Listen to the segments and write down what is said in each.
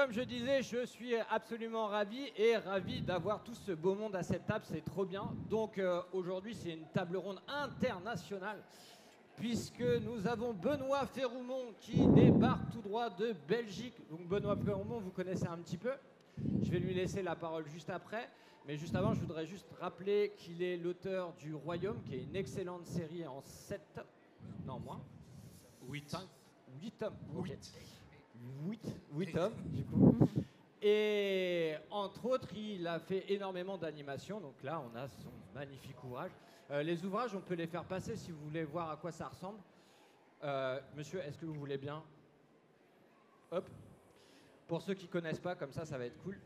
comme je disais, je suis absolument ravi d'avoir tout ce beau monde à cette table, c'est trop bien. Donc aujourd'hui, c'est une table ronde internationale, puisque nous avons Benoît Féroumont qui débarque tout droit de Belgique. Donc Benoît Féroumont, vous connaissez un petit peu. Je vais lui laisser la parole juste après. Mais juste avant, je voudrais juste rappeler qu'il est l'auteur du Royaume, qui est une excellente série en 7... Non, moins 8. 8 tomes. 8. Okay. 8 tomes, du coup. Et entre autres, il a fait énormément d'animations. Donc là, on a son magnifique ouvrage. Les ouvrages, on peut les faire passer si vous voulez voir à quoi ça ressemble. Monsieur, est-ce que vous voulez bien? Hop. Pour ceux qui ne connaissent pas, comme ça va être cool.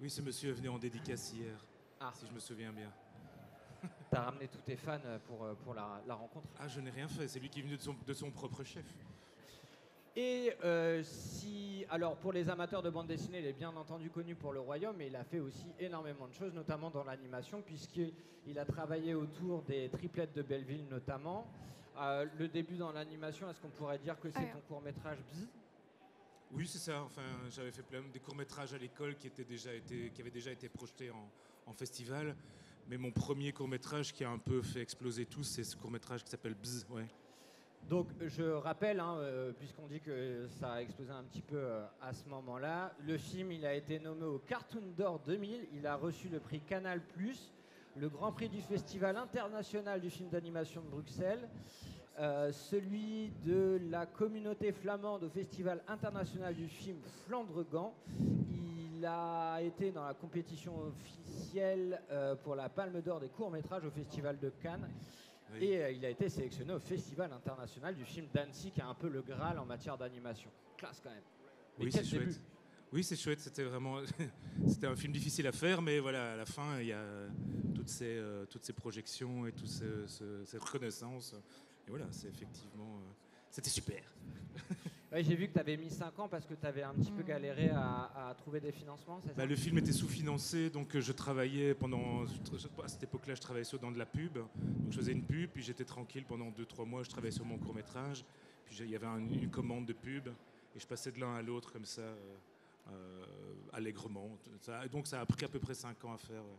Oui, ce monsieur est venu en dédicace hier, si je me souviens bien. T'as ramené tous tes fans pour la rencontre? Ah, je n'ai rien fait, c'est lui qui est venu de son propre chef. Et alors pour les amateurs de bande dessinée, il est bien entendu connu pour le Royaume, mais il a fait aussi énormément de choses, notamment dans l'animation, puisqu'il a travaillé autour des triplettes de Belleville notamment. Le début dans l'animation, est-ce qu'on pourrait dire que c'est ton court-métrage Bzz? Oui, c'est ça. Enfin, j'avais fait plein des courts-métrages à l'école qui avaient déjà été projetés en festival. Mais mon premier court-métrage qui a un peu fait exploser tout, c'est ce court-métrage qui s'appelle Bzz. Ouais. Donc je rappelle, puisqu'on dit que ça a explosé un petit peu à ce moment-là, le film il a été nommé au Cartoon d'Or 2000, il a reçu le prix Canal+, le Grand Prix du Festival international du film d'animation de Bruxelles, celui de la communauté flamande au Festival international du film Flandre-Gand. Il a été dans la compétition officielle pour la Palme d'Or des courts-métrages au Festival de Cannes. Oui. Et il a été sélectionné au Festival international du film d'Annecy, qui est un peu le Graal en matière d'animation. Classe quand même. Mais oui, c'est chouette. Oui, c'est chouette. C'était vraiment, c'était un film difficile à faire, mais voilà, à la fin, il y a toutes ces projections et toutes ces reconnaissances. Et voilà, c'est effectivement, c'était super. Ouais, j'ai vu que tu avais mis 5 ans parce que tu avais un petit peu galéré à trouver des financements, c'est ça? Le film était sous-financé, donc je travaillais à cette époque-là, je travaillais dans de la pub. Donc je faisais une pub, puis j'étais tranquille pendant 2-3 mois, je travaillais sur mon court-métrage. Puis il y avait une commande de pub, et je passais de l'un à l'autre comme ça, allègrement. Donc ça a pris à peu près 5 ans à faire. Ouais.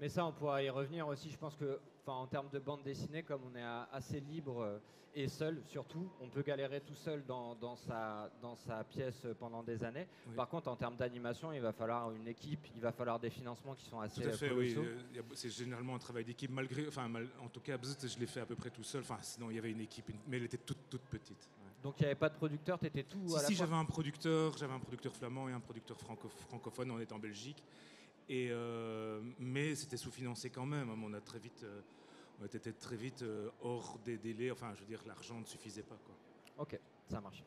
Mais ça, on pourra y revenir aussi. Je pense que, en termes de bande dessinée, comme on est assez libre et seul, surtout, on peut galérer tout seul dans sa pièce pendant des années. Oui. Par contre, en termes d'animation, il va falloir une équipe, il va falloir des financements qui sont assez colossaux. Tout à fait, colossaux. Oui. C'est généralement un travail d'équipe, en tout cas, je l'ai fait à peu près tout seul. Enfin, sinon, il y avait une équipe, mais elle était toute petite. Ouais. Donc, il n'y avait pas de producteur, tu étais tout à la fois? Si, j'avais un producteur flamand et un producteur francophone, on était en Belgique. Mais c'était sous-financé quand même. On était très vite hors des délais. Enfin, je veux dire, l'argent ne suffisait pas, quoi. Ok, ça marche.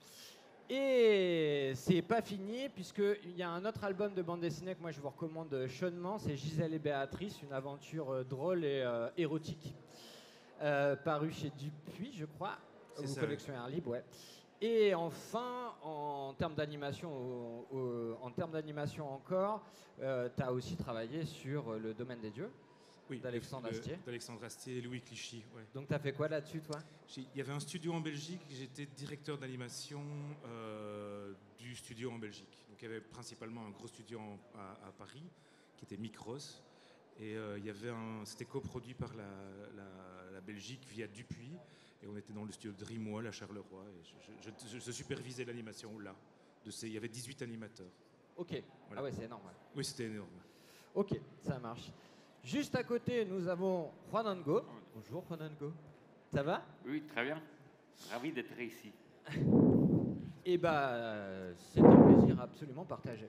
Et c'est pas fini, puisqu'il y a un autre album de bande dessinée que moi je vous recommande chaudement, c'est Gisèle et Béatrice, une aventure drôle et érotique, paru chez Dupuis, je crois, ou Collection Air Libre, ouais. Et enfin, en termes d'animation encore, tu as aussi travaillé sur Le Domaine des Dieux, oui, d'Alexandre Astier. D'Alexandre Astier et Louis Clichy. Ouais. Donc tu as fait quoi là-dessus, toi? Il y avait un studio en Belgique, j'étais directeur d'animation du studio en Belgique. Donc il y avait principalement un gros studio à Paris, qui était Micros. Et c'était coproduit par la Belgique via Dupuis. Et on était dans le studio de Drimois, à Charleroi. Et je supervisais l'animation là. Il y avait 18 animateurs. Ok. Voilà. Ah ouais, c'est énorme. Ouais. Oui, c'était énorme. Ok, ça marche. Juste à côté, nous avons Juanango. Bonjour Juanango. Ça va? Oui, très bien. Ravi d'être ici. Eh bien, c'est un plaisir absolument partagé.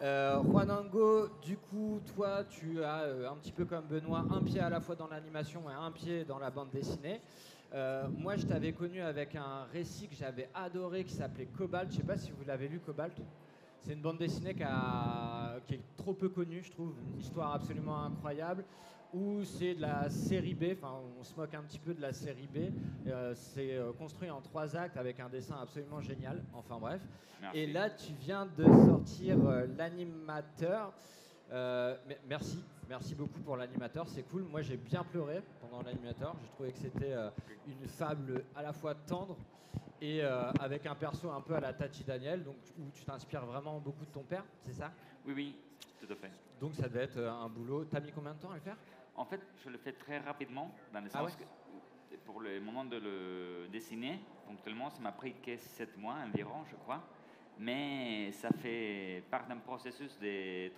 Juanango, du coup, toi, tu as un petit peu comme Benoît, un pied à la fois dans l'animation et un pied dans la bande dessinée. Moi, je t'avais connu avec un récit que j'avais adoré qui s'appelait Cobalt. Je ne sais pas si vous l'avez lu, Cobalt. C'est une bande dessinée qui est trop peu connue, je trouve. Une histoire absolument incroyable. Où c'est de la série B, enfin on se moque un petit peu de la série B. C'est construit en 3 actes avec un dessin absolument génial. Enfin bref. Merci. Et là, tu viens de sortir l'animateur. Merci beaucoup pour l'animateur, c'est cool. Moi, j'ai bien pleuré pendant l'animateur. J'ai trouvé que c'était une fable à la fois tendre et avec un perso un peu à la Tachi Daniel, donc où tu t'inspires vraiment beaucoup de ton père, c'est ça? Oui, oui, tout à fait. Donc ça devait être un boulot. T'as mis combien de temps à le faire? En fait, je le fais très rapidement, dans le Ah ouais? sens que pour le moment de le dessiner, ponctuellement, ça m'a pris que 7 mois environ, je crois. Mais ça fait part d'un processus de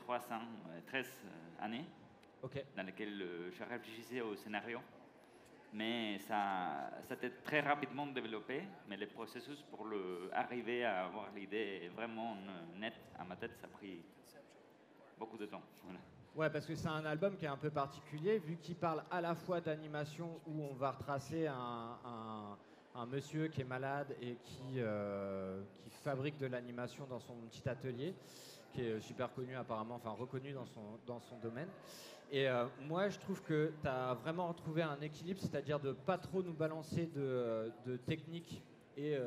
13 années Ok. dans lequel je réfléchissais au scénario. Mais ça s'est très rapidement développé, mais le processus pour arriver à avoir l'idée vraiment nette à ma tête, ça a pris beaucoup de temps. Voilà. Ouais, parce que c'est un album qui est un peu particulier, vu qu'il parle à la fois d'animation, où on va retracer un monsieur qui est malade et qui fabrique de l'animation dans son petit atelier, qui est super connu apparemment, enfin reconnu dans son domaine. Et moi, je trouve que tu as vraiment retrouvé un équilibre, c'est-à-dire de pas trop nous balancer de techniques et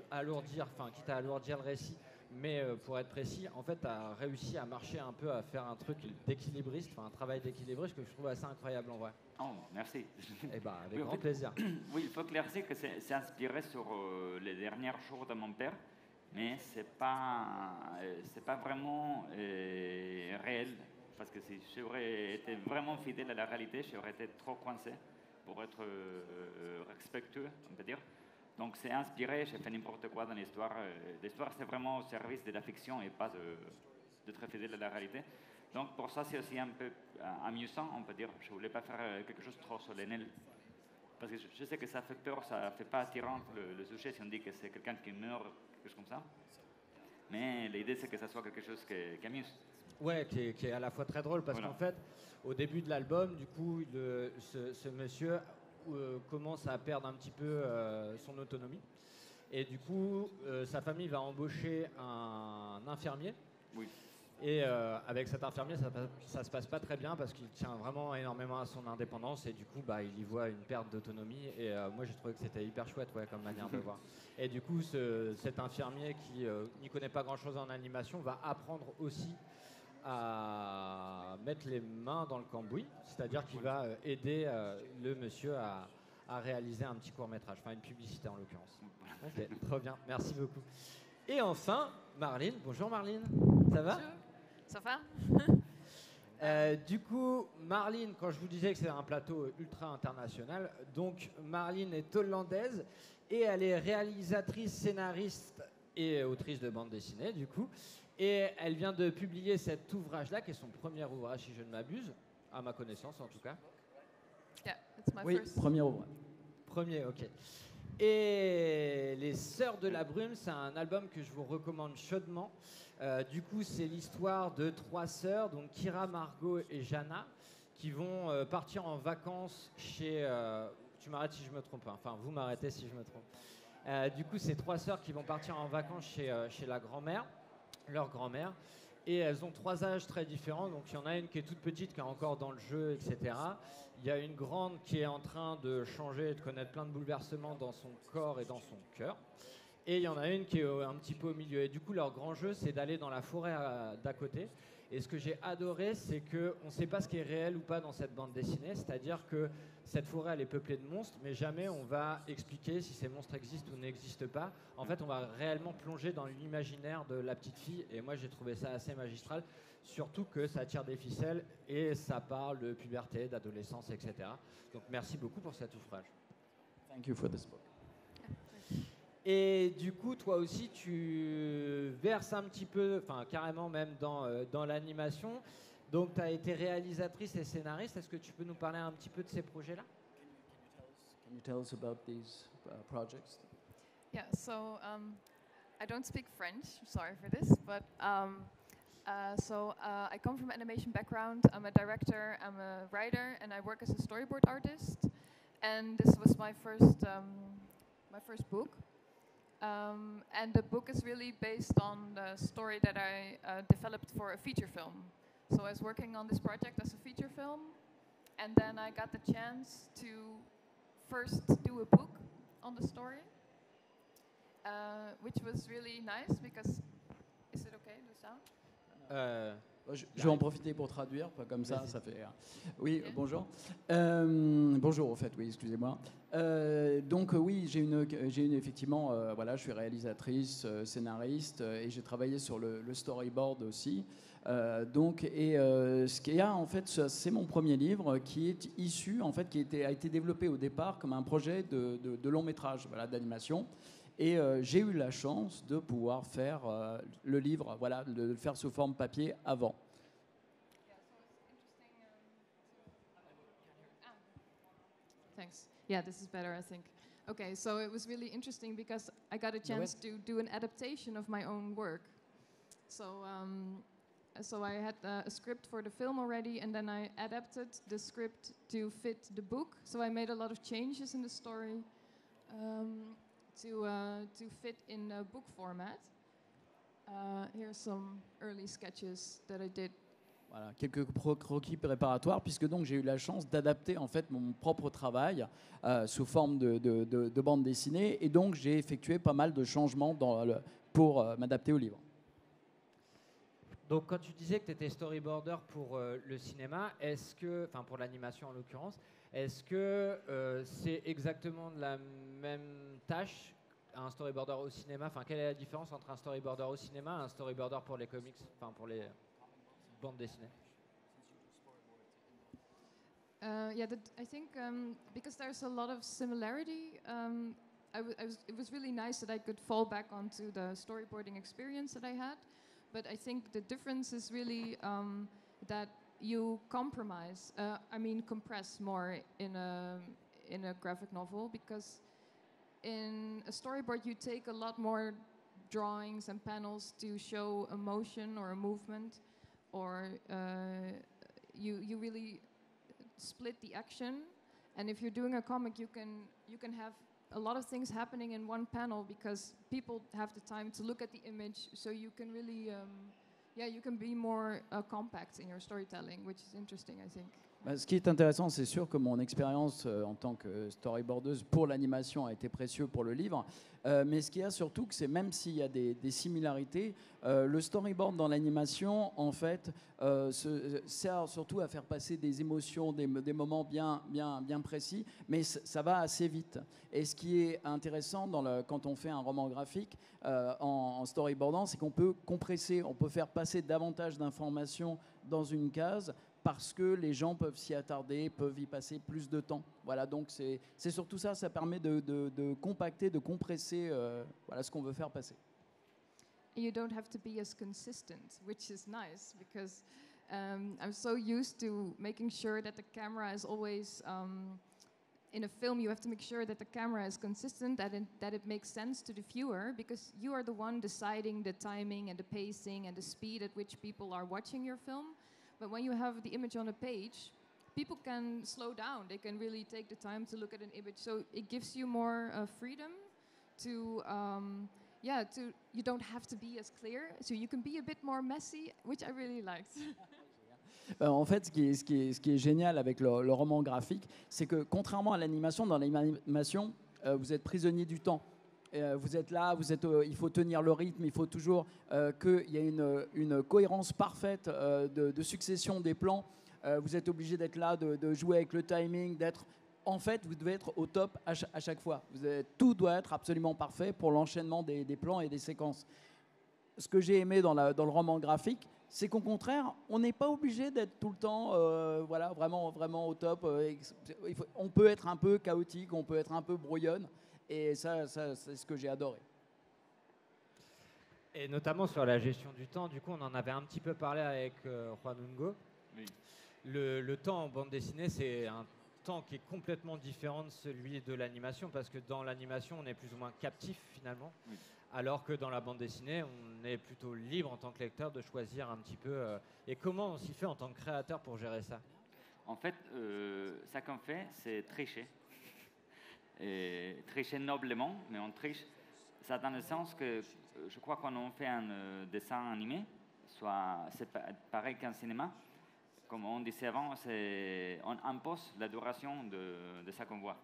alourdir, enfin quitte à alourdir le récit, mais pour être précis, en fait, tu as réussi à marcher un peu, à faire un truc d'équilibriste, enfin un travail d'équilibriste que je trouve assez incroyable en vrai. Oh, merci. Et bah, avec Oui, en grand fait, plaisir. Oui, il faut clarifier que c'est inspiré sur les derniers jours de mon père, mais c'est pas vraiment réel, parce que si j'aurais été vraiment fidèle à la réalité, j'aurais été trop coincé pour être respectueux, on peut dire. Donc c'est inspiré, j'ai fait n'importe quoi dans l'histoire. L'histoire, c'est vraiment au service de la fiction et pas de très fidèle à la réalité. Donc pour ça, c'est aussi un peu amusant, on peut dire. Je ne voulais pas faire quelque chose de trop solennel. Parce que je sais que ça fait peur, ça ne fait pas attirant le sujet si on dit que c'est quelqu'un qui meurt, quelque chose comme ça. Mais l'idée, c'est que ça soit quelque chose qui amuse. Ouais, qui est à la fois très drôle, parce Voilà. qu'en fait, au début de l'album, du coup, ce monsieur commence à perdre un petit peu son autonomie. Et du coup, sa famille va embaucher un infirmier. Oui. Et avec cet infirmier, ça se passe pas très bien parce qu'il tient vraiment énormément à son indépendance et du coup, bah, il y voit une perte d'autonomie. Et moi, j'ai trouvé que c'était hyper chouette, ouais, comme manière de voir. Et du coup, cet infirmier qui n'y connaît pas grand-chose en animation va apprendre aussi à mettre les mains dans le cambouis, c'est-à-dire qu'il va aider le monsieur à réaliser un petit court-métrage, enfin une publicité en l'occurrence. Ok, trop bien, merci beaucoup. Et enfin, Marline. Bonjour Marline, ça va? Bonjour. Ça va? Du coup, Marline, quand je vous disais que c'est un plateau ultra international, donc Marline est hollandaise et elle est réalisatrice, scénariste et autrice de bande dessinée, du coup. Et elle vient de publier cet ouvrage-là, qui est son premier ouvrage, si je ne m'abuse, à ma connaissance en tout cas. Yeah, it's my Oui, first. Premier ouvrage. Premier, ok. Et Les Sœurs de la Brume, c'est un album que je vous recommande chaudement. Du coup, c'est l'histoire de 3 sœurs, donc Kira, Margot et Jana, qui vont partir en vacances chez... tu m'arrêtes si je me trompe, hein. Enfin, vous m'arrêtez si je me trompe. Du coup, c'est 3 sœurs qui vont partir en vacances chez la grand-mère, leur grand-mère. Et elles ont 3 âges très différents. Donc, il y en a une qui est toute petite, qui est encore dans le jeu, etc. Il y a une grande qui est en train de changer et de connaître plein de bouleversements dans son corps et dans son cœur. Et il y en a une qui est un petit peu au milieu. Et du coup, leur grand jeu, c'est d'aller dans la forêt d'à côté. Et ce que j'ai adoré, c'est qu'on ne sait pas ce qui est réel ou pas dans cette bande dessinée. C'est-à-dire que cette forêt, elle est peuplée de monstres, mais jamais on va expliquer si ces monstres existent ou n'existent pas. En fait, on va réellement plonger dans l'imaginaire de la petite fille. Et moi, j'ai trouvé ça assez magistral. Surtout que ça tire des ficelles et ça parle de puberté, d'adolescence, etc. Donc, merci beaucoup pour cet ouvrage. Thank you for this book. Et du coup, toi aussi, tu verses un petit peu, enfin carrément même dans l'animation. Donc, tu as été réalisatrice et scénariste. Est-ce que tu peux nous parler un petit peu de ces projets-là? Can you tell us about these projects? Yeah, so I don't speak French, sorry for this, but I come from an animation background. I'm a director, I'm a writer, and I work as a storyboard artist. And this was my first book. And the book is really based on the story that I developed for a feature film. So I was working on this project as a feature film, and then I got the chance to first do a book on the story, which was really nice because... Is it okay, the sound? Je vais en profiter pour traduire, pas comme ça, ça fait... Oui, Ok. bonjour. Bonjour, en fait, oui, excusez-moi. Donc, oui, j'ai une effectivement, voilà, je suis réalisatrice, scénariste, et j'ai travaillé sur le storyboard aussi. Ce qu'il y a, en fait, c'est mon premier livre qui est issu, en fait, a été développé au départ comme un projet de long métrage, voilà, d'animation. Et j'ai eu la chance de pouvoir faire le livre, voilà, de le faire sous forme papier avant. Thanks. Yeah, this is better, I think. Okay, so it was really interesting because I got a chance to do an adaptation of my own work. So I had a script for the film already, and then I adapted the script to fit the book. So I made a lot of changes in the story to fit in a book format. Here's some early sketches that I did. Voilà, quelques croquis préparatoires, puisque donc j'ai eu la chance d'adapter en fait mon propre travail sous forme de bande dessinée, et donc j'ai effectué pas mal de changements pour m'adapter au livre. Donc, quand tu disais que tu étais storyboarder pour le cinéma, enfin pour l'animation en l'occurrence, est-ce que c'est exactement de la même tâche un storyboarder au cinéma? Enfin, quelle est la différence entre un storyboarder au cinéma et un storyboarder pour les comics, enfin pour les bandes dessinées? I think because there's a lot of similarity, it was really nice that I could fall back onto the storyboarding experience that I had. But I think the difference is really that you compress more in a graphic novel, because in a storyboard you take a lot more drawings and panels to show emotion or a movement, or you really split the action. And if you're doing a comic, you can have a lot of things happening in one panel because people have the time to look at the image, so you can really you can be more compact in your storytelling, which is interesting, I think. Ce qui est intéressant, c'est sûr que mon expérience en tant que storyboardeuse pour l'animation a été précieuse pour le livre. Mais ce qu'il y a surtout, c'est même s'il y a des similarités, le storyboard dans l'animation, en fait, sert surtout à faire passer des émotions, des moments bien précis, mais ça va assez vite. Et ce qui est intéressant quand on fait un roman graphique en storyboardant, c'est qu'on peut compresser, on peut faire passer davantage d'informations dans une case, parce que les gens peuvent s'y attarder, peuvent y passer plus de temps. Voilà, donc c'est surtout ça, ça permet de compacter, de compresser voilà, ce qu'on veut faire passer. You don't have to be as consistent, which is nice, because I'm so used to making sure that the camera is always... in a film, you have to make sure that the camera is consistent, that it makes sense to the viewer, because you are the one deciding the timing and the pacing and the speed at which people are watching your film. But when you have the image on a page, people can slow down. They can really take the time to look at an image. So it gives you more freedom to, you don't have to be as clear. So you can be a bit more messy, which I really liked. En fait, ce qui est génial avec le roman graphique, c'est que contrairement à l'animation, dans l'animation, vous êtes prisonnier du temps. Vous êtes là, il faut tenir le rythme, il faut toujours qu'il y ait une cohérence parfaite de succession des plans. Vous êtes obligé d'être là, de jouer avec le timing, en fait, vous devez être au top à chaque fois. Tout doit être absolument parfait pour l'enchaînement des plans et des séquences. Ce que j'ai aimé dans le roman graphique, c'est qu'au contraire, on n'est pas obligé d'être tout le temps voilà, vraiment au top. On peut être un peu chaotique, on peut être un peu brouillonne. Et ça c'est ce que j'ai adoré. Et notamment sur la gestion du temps, du coup, on en avait un petit peu parlé avec Juan Ungo. Oui. Le temps en bande dessinée, c'est un temps qui est complètement différent de celui de l'animation, parce que dans l'animation, on est plus ou moins captif finalement, oui. Alors que dans la bande dessinée, on est plutôt libre en tant que lecteur de choisir un petit peu. Et comment on s'y fait en tant que créateur pour gérer ça? En fait, ça qu'on fait, c'est tricher. Et tricher noblement, mais on triche. Ça dans le sens que je crois que quand on fait un dessin animé, c'est pareil qu'un cinéma, comme on disait avant, on impose la duration de ça qu'on voit.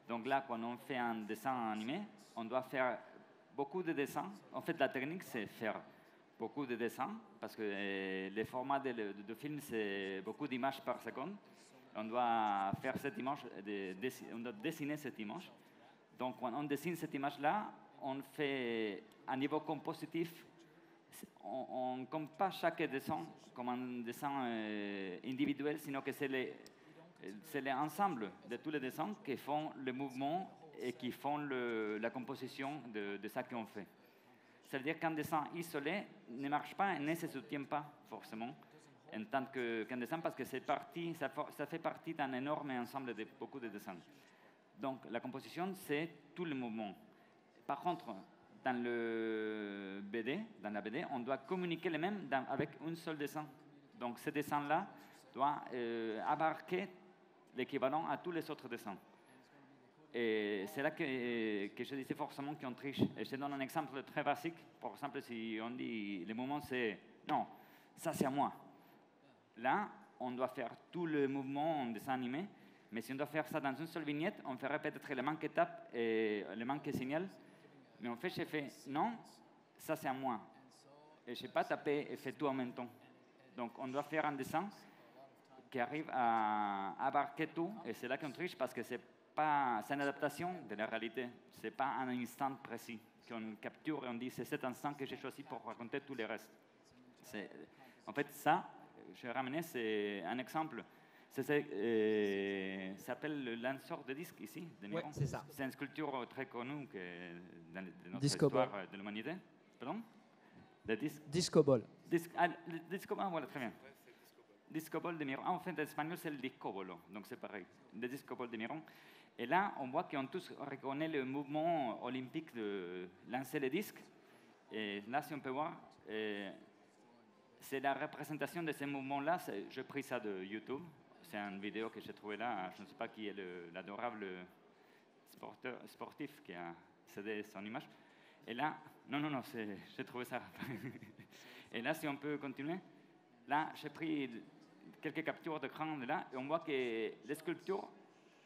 Donc là, quand on fait un dessin animé, on doit faire beaucoup de dessins. En fait, la technique, c'est faire beaucoup de dessins, parce que les formats de film, c'est beaucoup d'images par seconde. On doit faire cette image, on doit dessiner cette image. Donc, quand on dessine cette image-là, on fait un niveau compositif. On ne compte pas chaque dessin comme un dessin individuel, sinon que c'est l'ensemble de tous les dessins qui font le mouvement et qui font la composition de ça qu'on fait. Ça veut dire qu'un dessin isolé ne marche pas et ne se soutient pas forcément en tant qu'un dessin, parce que ça fait partie d'un énorme ensemble de beaucoup de dessins. Donc la composition, c'est tout le mouvement. Par contre, dans la BD, on doit communiquer les mêmes avec un seul dessin. Donc ce dessin-là doit abarquer l'équivalent à tous les autres dessins. Et c'est là que je disais forcément qu'on triche. Et je donne un exemple très basique. Par exemple, si on dit le mouvement, c'est non, ça c'est à moi. Là, on doit faire tout le mouvement en dessin animé. Mais si on doit faire ça dans une seule vignette, on ferait peut-être les mêmes étapes et les mêmes signaux. Mais en fait, j'ai fait non, ça c'est à moi. Et je n'ai pas tapé et fait tout en même temps. Donc, on doit faire un dessin qui arrive à abarquer tout. Et c'est là qu'on triche, parce que c'est une adaptation de la réalité. Ce n'est pas un instant précis qu'on capture et on dit c'est cet instant que j'ai choisi pour raconter tout le reste. En fait, ça, je vais ramener, c'est un exemple. Ça s'appelle le lanceur de disques ici, de Miron. Ouais, c'est ça. C'est une sculpture très connue dans notre Disco histoire ball. de l'humanité. Pardon? Le Disco ball. le disco ball, voilà, très bien. Disco ball de Miron. Ah, en fait, en espagnol, c'est le disco bolo, donc c'est pareil. Le disco ball de Miron. Et là, on voit qu'on tous reconnaît le mouvement olympique de lancer les disques. Et là, si on peut voir, c'est la représentation de ce mouvement-là. J'ai pris ça de YouTube. C'est une vidéo que j'ai trouvée là. Je ne sais pas qui est l'adorable sportif qui a cédé son image. Et là, non, j'ai trouvé ça. Et là, si on peut continuer, là, j'ai pris quelques captures d'écran de là, et on voit que les sculptures,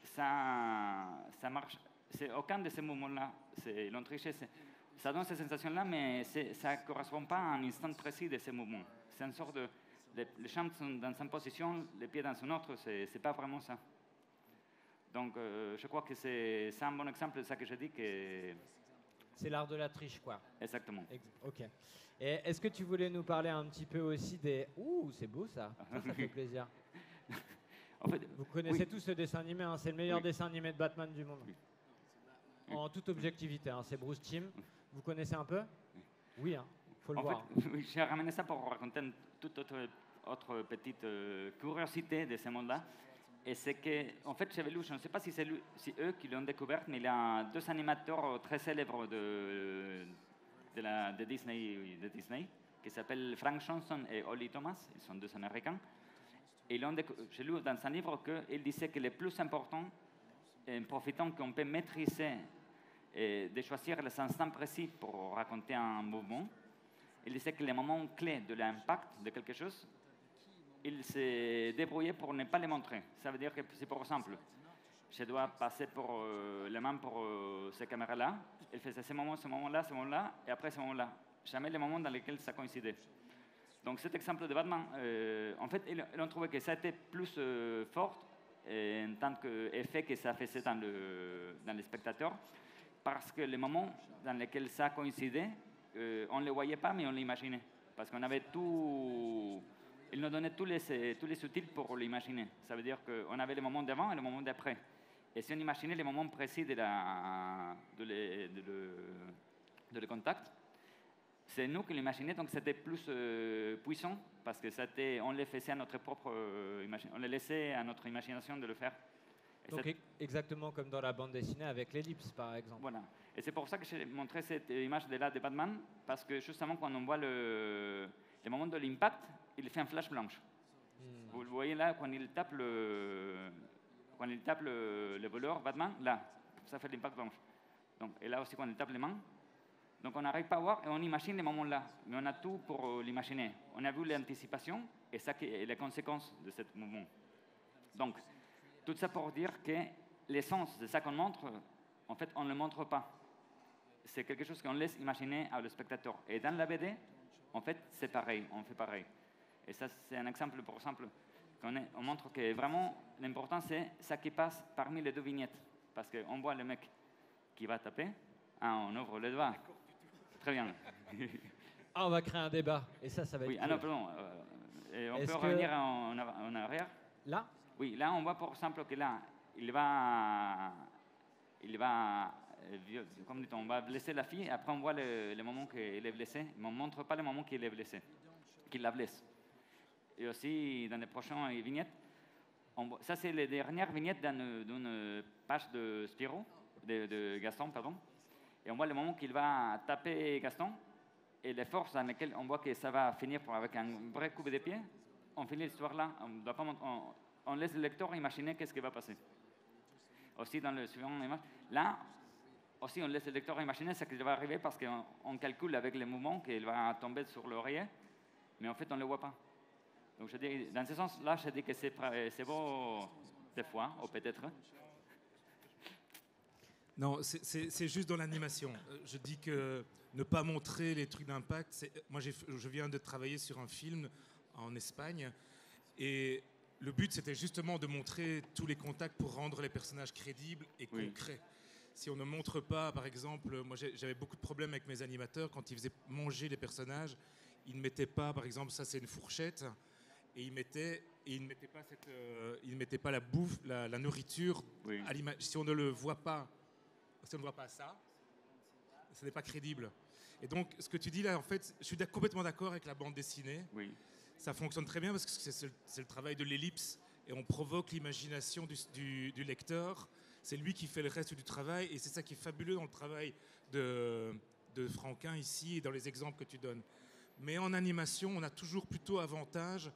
ça marche. C'est aucun de ces mouvements-là. L'ont triché. Ça donne cette sensation-là, mais ça ne correspond pas à un instant précis de ces mouvements. C'est une sorte de... Les jambes sont dans une position, les pieds dans une autre, c'est pas vraiment ça. Donc, je crois que c'est un bon exemple de ça que je dis. C'est l'art de la triche, quoi. Exactement. Ok. Et est-ce que tu voulais nous parler un petit peu aussi des... Ouh, c'est beau ça. Ça fait plaisir. En fait, Vous connaissez oui. tous ce dessin animé, hein, c'est le meilleur Oui. dessin animé de Batman du monde. Oui. En toute objectivité, hein, c'est Bruce Timm. Vous connaissez un peu? Oui, hein, faut le En voir. fait, oui, j'ai ramené ça pour raconter une toute autre petite curiosité de ce monde-là. Et c'est que, en fait, j'avais lu, je ne sais pas si c'est eux qui l'ont découvert, mais il y a deux animateurs très célèbres de Disney, qui s'appellent Frank Johnson et Ollie Thomas. Ils sont deux Américains. Et j'ai lu dans un livre qu'il disait que le plus important, en profitant qu'on peut maîtriser et de choisir les instants précis pour raconter un mouvement, il disait que les moments clés de l'impact de quelque chose, il s'est débrouillé pour ne pas les montrer. Ça veut dire que, si par exemple, je dois passer les mains pour ces caméras-là, il faisait ce moment-là, et après ce moment-là. Jamais les moments dans lesquels ça coïncidait. Donc cet exemple de Batman, en fait, ils ont trouvé que ça était plus fort en tant qu'effet que ça faisait dans les spectateurs, parce que les moments dans lesquels ça coïncidait, on ne les voyait pas, mais on l'imaginait. Parce qu'on avait tout... Ils nous donnaient tous les outils pour l'imaginer. Ça veut dire qu'on avait le moment d'avant et le moment d'après. Et si on imaginait les moments précis de le contact, c'est nous qui l'imaginons, donc c'était plus puissant, parce que on le faisait à notre propre imagination, on le laissait à notre imagination de le faire. Et Donc exactement comme dans la bande dessinée avec l'ellipse, par exemple. voilà. Et c'est pour ça que j'ai montré cette image de Batman, parce que justement, quand on voit le moment de l'impact, il fait un flash blanche. Vous le voyez là, quand il tape le voleur, Batman, là, ça fait l'impact blanche. Donc, et là aussi, quand il tape les mains, donc on n'arrive pas à voir et on imagine les moments là, mais on a tout pour l'imaginer. On a vu l'anticipation et ça et les conséquences de ce mouvement. Donc, tout ça pour dire que l'essence de ça qu'on montre, en fait, on ne le montre pas. C'est quelque chose qu'on laisse imaginer au spectateur. Et dans la BD, en fait, c'est pareil, on fait pareil. Et ça, c'est un exemple, par exemple, on montre que vraiment, l'important, c'est ça qui passe parmi les deux vignettes. Parce qu'on voit le mec qui va taper. Ah, on ouvre le doigt. Très bien. Ah, on va créer un débat. Et ça va être Oui, cool. ah non, pardon. On Est-ce peut que- revenir en arrière. Là, Oui, là, on voit par exemple que là, il va comme dit on va blesser la fille, et après on voit le moment qu'il est blessé, mais on ne montre pas le moment qu'il est blessé, qu'il la blesse. Et aussi, dans les prochaines vignettes, ça c'est les dernières vignettes d'une page de Spirou, de Gaston, pardon, et on voit le moment qu'il va taper Gaston, et les forces dans lesquelles on voit que ça va finir avec un vrai coup de pied, on finit l'histoire là, on laisse le lecteur imaginer qu'est-ce qui va passer. Aussi dans le suivant image, là, aussi on laisse le lecteur imaginer ce qui va arriver parce qu'on calcule avec les mouvements qu'il va tomber sur l'oreiller, mais en fait on ne le voit pas. Donc je dis, dans ce sens-là, je dis que c'est beau des fois, ou peut-être. Non, c'est juste dans l'animation. Je dis que ne pas montrer les trucs d'impact. Moi, je viens de travailler sur un film en Espagne. Et le but, c'était justement de montrer tous les contacts pour rendre les personnages crédibles et concrets. Si on ne montre pas, par exemple, moi j'avais beaucoup de problèmes avec mes animateurs. Quand ils faisaient manger les personnages, ils ne mettaient pas, par exemple, ça c'est une fourchette. Et ils ne mettaient pas la bouffe, la nourriture à l'image. Si on ne le voit pas, si on ne voit pas ça, ce n'est pas crédible. Et donc, ce que tu dis là, en fait, je suis complètement d'accord avec la bande dessinée. Oui. Ça fonctionne très bien parce que c'est le travail de l'ellipse et on provoque l'imagination du lecteur. C'est lui qui fait le reste du travail et c'est ça qui est fabuleux dans le travail de Franquin ici et dans les exemples que tu donnes. Mais en animation, on a toujours plutôt avantage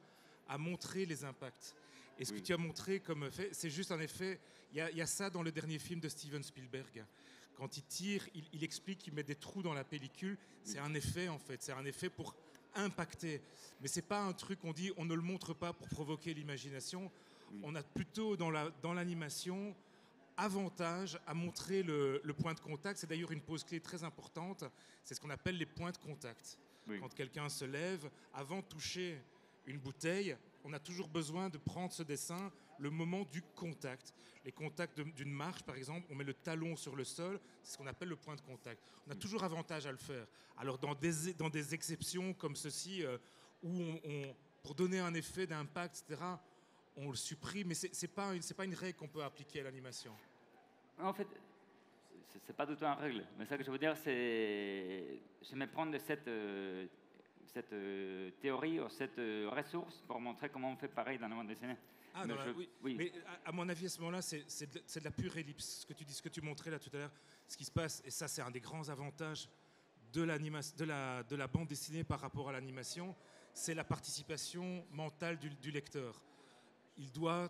à montrer les impacts. Et ce que tu as montré comme fait, c'est juste un effet. Il y a ça dans le dernier film de Steven Spielberg. Quand il tire, il explique qu'il met des trous dans la pellicule. C'est un effet en fait. C'est un effet pour impacter. Mais c'est pas un truc qu'on dit on ne le montre pas pour provoquer l'imagination. On a plutôt dans l'animation avantage à montrer le point de contact. C'est d'ailleurs une pause clé très importante. C'est ce qu'on appelle les points de contact. Quand quelqu'un se lève, avant de toucher une bouteille, on a toujours besoin de prendre ce dessin, le moment du contact. Les contacts d'une marche, par exemple, on met le talon sur le sol, c'est ce qu'on appelle le point de contact. On a toujours avantage à le faire. Alors dans des exceptions comme ceci, où pour donner un effet d'impact, etc., on le supprime, mais c'est pas une règle qu'on peut appliquer à l'animation. En fait, c'est pas du tout une règle. Mais ce que je veux dire, c'est je me prends de cette théorie ou cette ressource pour montrer comment on fait pareil dans le monde dessiné. Ah, oui. Mais à mon avis, à ce moment-là, c'est de la pure ellipse. Ce que tu montrais là tout à l'heure, ce qui se passe, et ça, c'est un des grands avantages de la bande dessinée par rapport à l'animation, c'est la participation mentale du lecteur. Il doit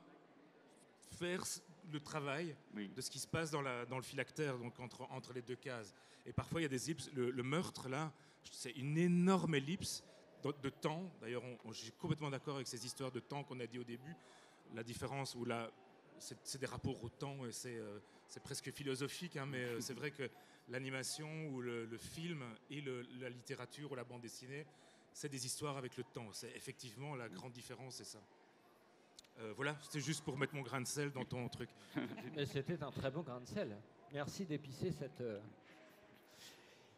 faire le travail de ce qui se passe dans le phylactère, donc entre les deux cases. Et parfois, il y a des ellipses. Le meurtre, là, c'est une énorme ellipse de temps. D'ailleurs, je suis complètement d'accord avec ces histoires de temps qu'on a dit au début. La différence où là, c'est des rapports au temps, et c'est presque philosophique, hein, mais c'est vrai que l'animation ou le film et la littérature ou la bande dessinée, c'est des histoires avec le temps. C'est effectivement la grande différence, c'est ça. Voilà, c'était juste pour mettre mon grain de sel dans ton truc. Mais c'était un très bon grain de sel. Merci d'épicer cette...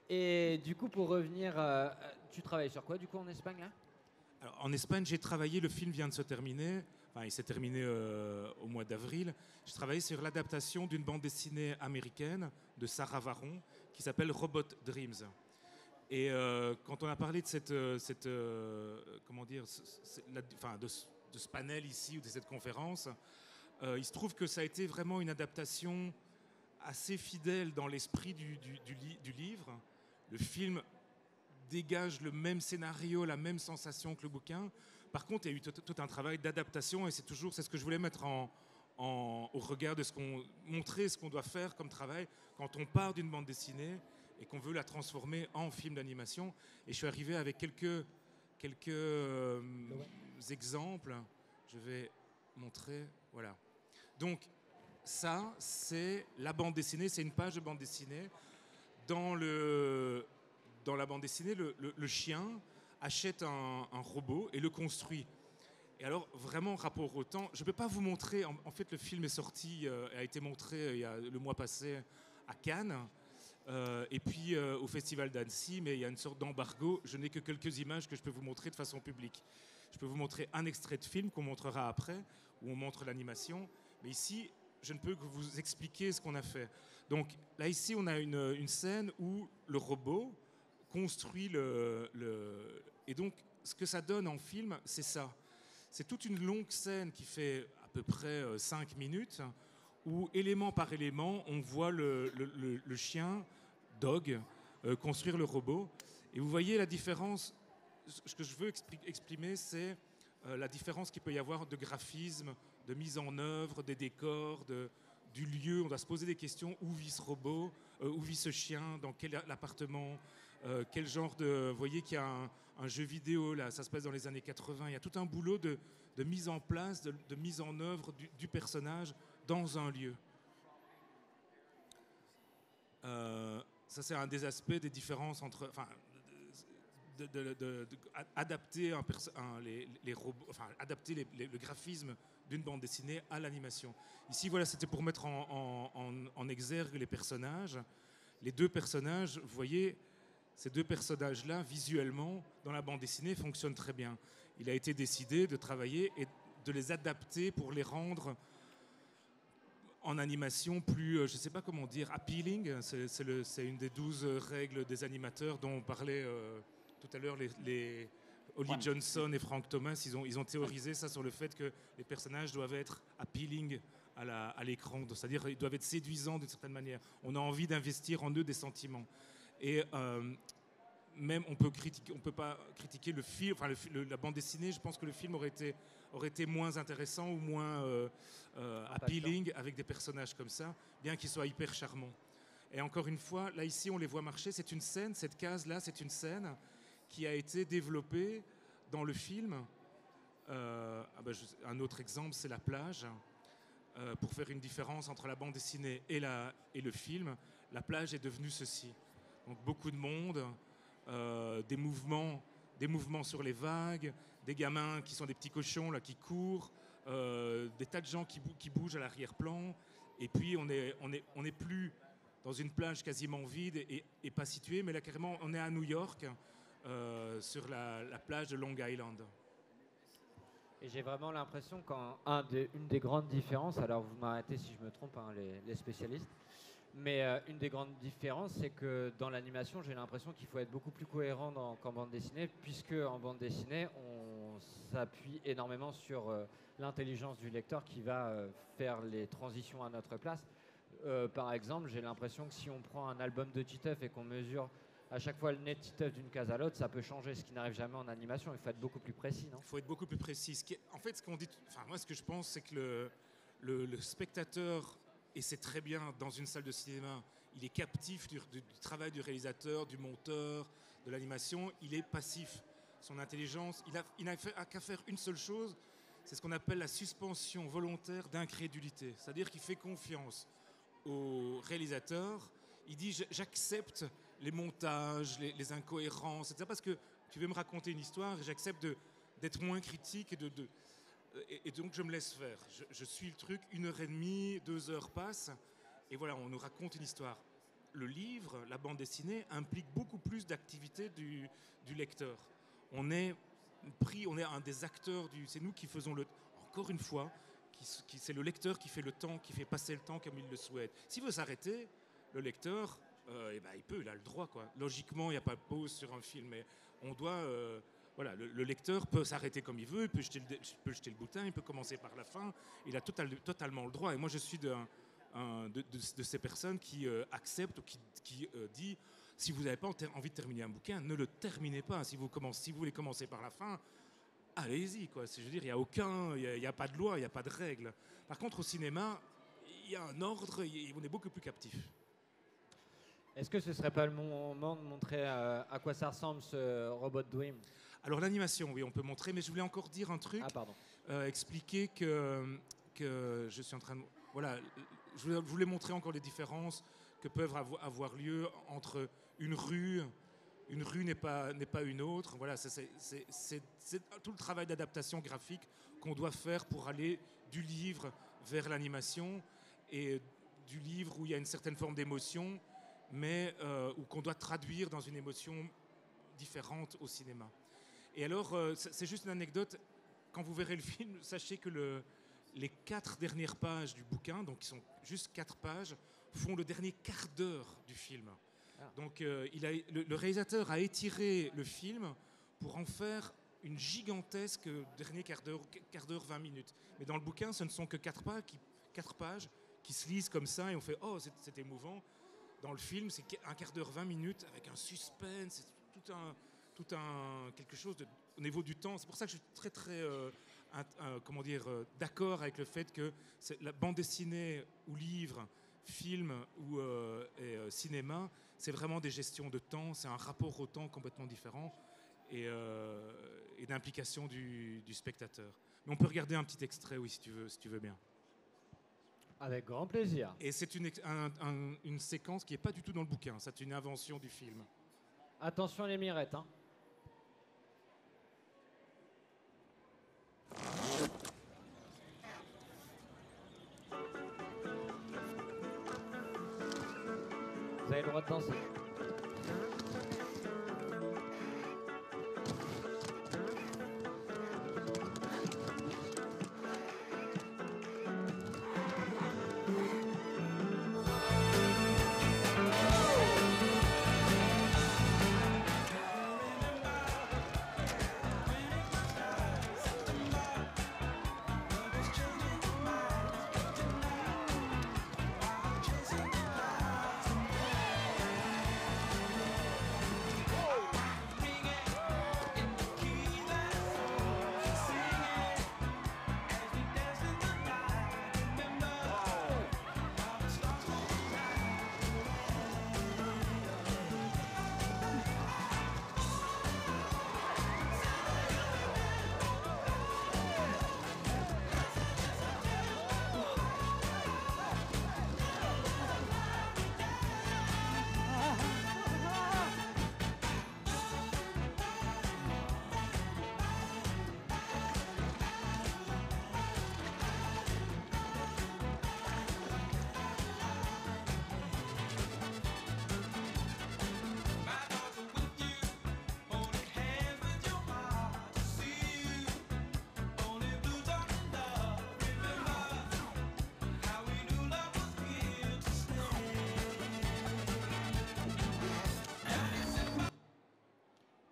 Et du coup, pour revenir, tu travailles sur quoi du coup en Espagne là ? Alors, en Espagne, j'ai travaillé, le film vient de se terminer, enfin il s'est terminé au mois d'avril. Je travaillais sur l'adaptation d'une bande dessinée américaine de Sarah Varon qui s'appelle Robot Dreams. Et quand on a parlé de comment dire, de ce panel ici ou de cette conférence, il se trouve que ça a été vraiment une adaptation assez fidèle dans l'esprit du livre. Le film dégage le même scénario, la même sensation que le bouquin. Par contre, il y a eu tout un travail d'adaptation et c'est ce que je voulais mettre au regard de montrer ce qu'on doit faire comme travail quand on part d'une bande dessinée et qu'on veut la transformer en film d'animation. Et je suis arrivé avec quelques exemples. Je vais montrer, voilà. Donc ça, c'est la bande dessinée, c'est une page de bande dessinée. Dans la bande dessinée, le chien achète un robot et le construit. Et alors, vraiment, rapport au temps, je ne peux pas vous montrer, en fait, le film est sorti, a été montré le mois passé à Cannes, et puis au Festival d'Annecy, mais il y a une sorte d'embargo. Je n'ai que quelques images que je peux vous montrer de façon publique. Je peux vous montrer un extrait de film qu'on montrera après, où on montre l'animation, mais ici, je ne peux que vous expliquer ce qu'on a fait. Donc là, ici, on a une scène où le robot construit Et donc, ce que ça donne en film, c'est ça. C'est toute une longue scène qui fait à peu près 5 minutes, où élément par élément, on voit le chien, Dog, construire le robot. Et vous voyez la différence. Ce que je veux exprimer, c'est la différence qu'il peut y avoir de graphisme, de mise en œuvre, des décors, du lieu. On doit se poser des questions. Où vit ce robot? Où vit ce chien? Dans quel appartement? Quel genre de... Vous voyez qu'il y a un jeu vidéo, là, ça se passe dans les années 80. Il y a tout un boulot de mise en place, de mise en œuvre du personnage dans un lieu. Ça, c'est un des aspects des différences entre... Enfin, adapter les robots, enfin, adapter le graphisme d'une bande dessinée à l'animation. Ici, voilà, c'était pour mettre en exergue les personnages. Les deux personnages, vous voyez, ces deux personnages-là, visuellement, dans la bande dessinée, fonctionnent très bien. Il a été décidé de travailler et de les adapter pour les rendre en animation plus, je ne sais pas comment dire, appealing. C'est une des 12 règles des animateurs dont on parlait tout à l'heure, Holly Johnson et Frank Thomas, ils ont théorisé ça sur le fait que les personnages doivent être appealing à l'écran, c'est-à-dire ils doivent être séduisants d'une certaine manière. On a envie d'investir en eux des sentiments. Et même on peut pas critiquer le film, enfin la bande dessinée. Je pense que le film aurait été moins intéressant ou moins appealing avec des personnages comme ça, bien qu'ils soient hyper charmants. Et encore une fois, là ici on les voit marcher. C'est une scène, cette case-là, c'est une scène qui a été développée dans le film. Un autre exemple, c'est la plage. Pour faire une différence entre la bande dessinée et le film, la plage est devenue ceci. Donc beaucoup de monde, des mouvements sur les vagues, des gamins qui sont des petits cochons là, qui courent, des tas de gens qui bougent à l'arrière-plan. Et puis on est plus dans une plage quasiment vide et pas située, mais là carrément on est à New York, sur la plage de Long Island. Et j'ai vraiment l'impression qu'une des grandes différences, alors vous m'arrêtez si je me trompe, hein, les spécialistes, mais une des grandes différences, c'est que dans l'animation, j'ai l'impression qu'il faut être beaucoup plus cohérent qu'en bande dessinée, puisque en bande dessinée, on s'appuie énormément sur l'intelligence du lecteur qui va faire les transitions à notre place. Par exemple, j'ai l'impression que si on prend un album de Titeuf et qu'on mesure à chaque fois le nez de Titeuf d'une case à l'autre, ça peut changer, ce qui n'arrive jamais en animation. Il faut être beaucoup plus précis, non? Il faut être beaucoup plus précis. En fait, moi, ce que je pense, c'est que le spectateur, et c'est très bien dans une salle de cinéma, il est captif du travail du réalisateur, du monteur, de l'animation. Il est passif. Son intelligence, il n'a qu'à faire une seule chose, c'est ce qu'on appelle la suspension volontaire d'incrédulité. C'est-à-dire qu'il fait confiance au réalisateur. Il dit j'accepte les montages, les incohérences, etc. Parce que tu veux me raconter une histoire et j'accepte d'être moins critique et donc je me laisse faire. Je suis le truc, 1h30, 2 heures passent et voilà, on nous raconte une histoire. Le livre, la bande dessinée, implique beaucoup plus d'activité du lecteur. On est un des acteurs c'est nous qui faisons encore une fois, c'est le lecteur qui fait le temps, qui fait passer le temps comme il le souhaite. S'il veut s'arrêter, le lecteur, il a le droit, quoi. Logiquement, il n'y a pas de pause sur un film, mais on doit, le lecteur peut s'arrêter comme il veut, il peut jeter le boutin, il peut commencer par la fin, il a totalement le droit. Et moi, je suis de ces personnes qui acceptent ou qui dit, si vous n'avez pas envie de terminer un bouquin, ne le terminez pas. Si vous voulez commencer par la fin, allez-y, quoi. Je veux dire, il n'y a pas de loi, il n'y a pas de règle. Par contre, au cinéma, il y a un ordre, on est beaucoup plus captif. Est-ce que ce serait pas le moment de montrer à quoi ça ressemble ce robot Dream? Alors l'animation, oui, on peut montrer, mais je voulais encore dire un truc. Ah, pardon. Expliquer que je suis en train de... Voilà, je voulais montrer encore les différences que peuvent avoir lieu entre une rue une rue n'est pas une autre. Voilà, c'est tout le travail d'adaptation graphique qu'on doit faire pour aller du livre vers l'animation et du livre où il y a une certaine forme d'émotion, mais où qu'on doit traduire dans une émotion différente au cinéma. Et alors, c'est juste une anecdote, quand vous verrez le film, sachez que les 4 dernières pages du bouquin, donc qui sont juste 4 pages, font le dernier quart d'heure du film. Donc le réalisateur a étiré le film pour en faire une gigantesque dernier quart d'heure, 20 minutes. Mais dans le bouquin, ce ne sont que 4 pages qui se lisent comme ça et on fait « Oh, c'est émouvant ». Dans le film, c'est un quart d'heure, 20 minutes avec un suspense, tout un quelque chose au niveau du temps. C'est pour ça que je suis très d'accord avec le fait que la bande dessinée ou livre, film ou cinéma, c'est vraiment des gestions de temps, c'est un rapport au temps complètement différent et d'implication du spectateur. Mais on peut regarder un petit extrait, oui, si tu veux bien. Avec grand plaisir. Et c'est une séquence qui n'est pas du tout dans le bouquin, c'est une invention du film. Attention les mirettes, hein. Vous avez le droit de danser.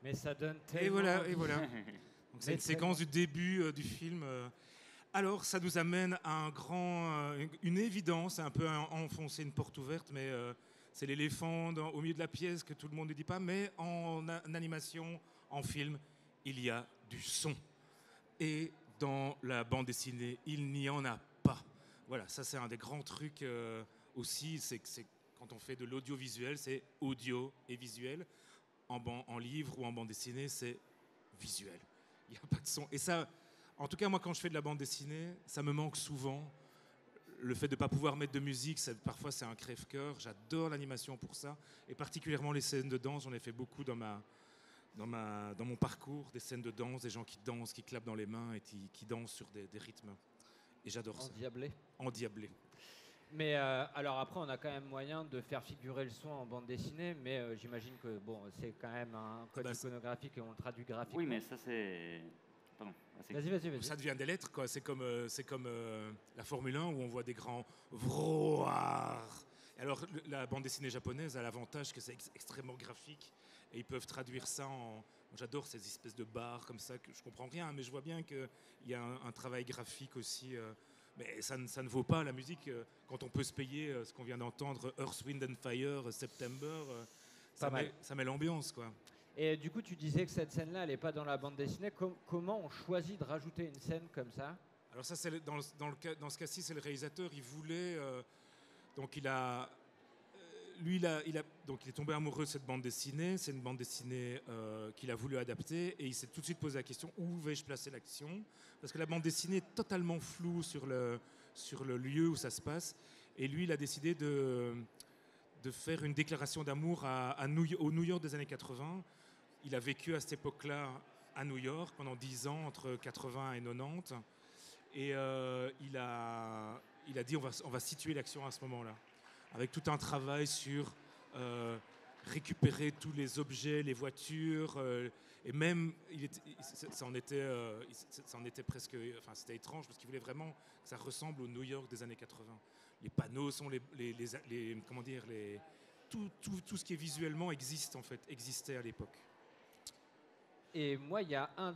Mais ça donne tellement... Et voilà. Donc c'est une séquence du début du film. Alors, ça nous amène à une évidence, un peu enfoncer une porte ouverte, mais c'est l'éléphant au milieu de la pièce que tout le monde ne dit pas, mais en animation, en film, il y a du son. Et dans la bande dessinée, il n'y en a pas. Voilà, ça c'est un des grands trucs aussi, c'est quand on fait de l'audiovisuel, c'est audio et visuel. En livre ou en bande dessinée, c'est visuel. Il n'y a pas de son. Et ça, en tout cas, moi, quand je fais de la bande dessinée, ça me manque souvent. Le fait de ne pas pouvoir mettre de musique, parfois, c'est un crève-cœur. J'adore l'animation pour ça. Et particulièrement les scènes de danse. J'en ai fait beaucoup dans mon parcours. Des scènes de danse, des gens qui dansent, qui clapent dans les mains et qui dansent sur des rythmes. Et j'adore ça. Endiablé. Mais alors après, on a quand même moyen de faire figurer le son en bande dessinée, mais j'imagine que bon, c'est quand même un code iconographique et on le traduit graphiquement. Oui, mais ça c'est... Pardon. Vas-y. Ça devient des lettres, quoi. C'est comme la Formule 1 où on voit des grands vroar. Alors la bande dessinée japonaise a l'avantage que c'est extrêmement graphique et ils peuvent traduire ça en... J'adore ces espèces de barres comme ça que je comprends rien, mais je vois bien qu'il y a un travail graphique aussi... Mais ça ne vaut pas la musique quand on peut se payer ce qu'on vient d'entendre, Earth, Wind and Fire, September. Ça met l'ambiance, quoi. Et du coup, tu disais que cette scène-là, elle n'est pas dans la bande dessinée. Comment on choisit de rajouter une scène comme ça? Alors ça, dans ce cas-ci, c'est le réalisateur. Il voulait... donc il est tombé amoureux de cette bande dessinée. C'est une bande dessinée qu'il a voulu adapter et il s'est tout de suite posé la question, où vais-je placer l'action? Parce que la bande dessinée est totalement floue sur le lieu où ça se passe. Et lui, il a décidé de de faire une déclaration d'amour au New York des années 80. Il a vécu à cette époque-là à New York pendant 10 ans, entre 80 et 90. Et il a dit on va situer l'action à ce moment-là, avec tout un travail sur récupérer tous les objets, les voitures, et même ça en était presque, enfin c'était étrange parce qu'il voulait vraiment que ça ressemble au New York des années 80. Les panneaux sont comment dire, tout ce qui est visuellement existait à l'époque. Et moi, il y a enfin,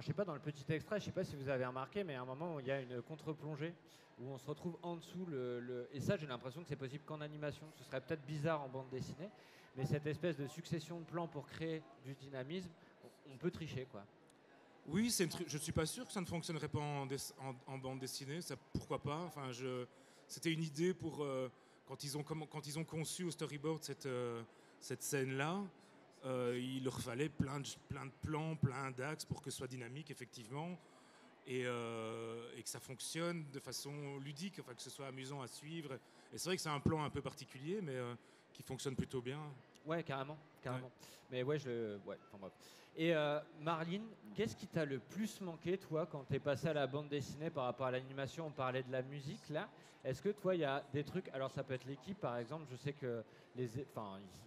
je sais pas, dans le petit extrait, je sais pas si vous avez remarqué, mais à un moment où il y a une contre-plongée où on se retrouve en dessous et ça, j'ai l'impression que c'est possible qu'en animation. Ce serait peut-être bizarre en bande dessinée, mais cette espèce de succession de plans pour créer du dynamisme, on peut tricher, quoi. Oui, je suis pas sûr que ça ne fonctionnerait pas en bande dessinée. Ça, pourquoi pas. Enfin, c'était une idée pour quand ils ont conçu au storyboard cette scène-là. Il leur fallait plein de plans, plein d'axes pour que ce soit dynamique, effectivement, et que ça fonctionne de façon ludique, enfin, que ce soit amusant à suivre. Et c'est vrai que c'est un plan un peu particulier, mais qui fonctionne plutôt bien. Ouais, carrément. Ouais. Mais ouais, enfin bref. Et Marline, qu'est-ce qui t'a le plus manqué, toi, quand t'es passé à la bande dessinée par rapport à l'animation? On parlait de la musique, là. Est-ce que, toi, il y a des trucs... Alors, ça peut être l'équipe, par exemple. Je sais que il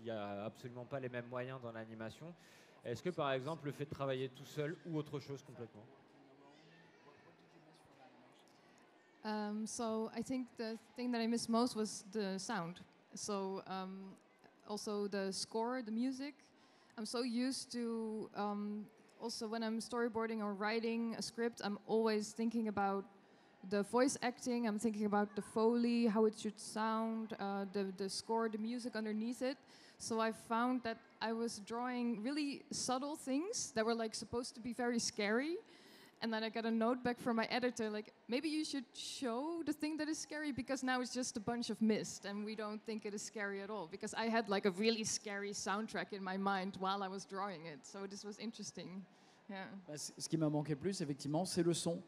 n'y a absolument pas les mêmes moyens dans l'animation. Est-ce que, par exemple, le fait de travailler tout seul ou autre chose complètement? So I think the thing that I miss most was the sound. So also the score, the music. I'm so used to, also when I'm storyboarding or writing a script, I'm always thinking about the voice acting, I'm thinking about the Foley, how it should sound, the score, the music underneath it. So I found that I was drawing really subtle things that were like supposed to be very scary. And then I got a note back from my editor, like, maybe you should show the thing that is scary because now it's just a bunch of mist and we don't think it is scary at all. Because I had like a really scary soundtrack in my mind while I was drawing it. So this was interesting. Yeah. Ce qui m'a manqué plus, effectivement, c'est le son.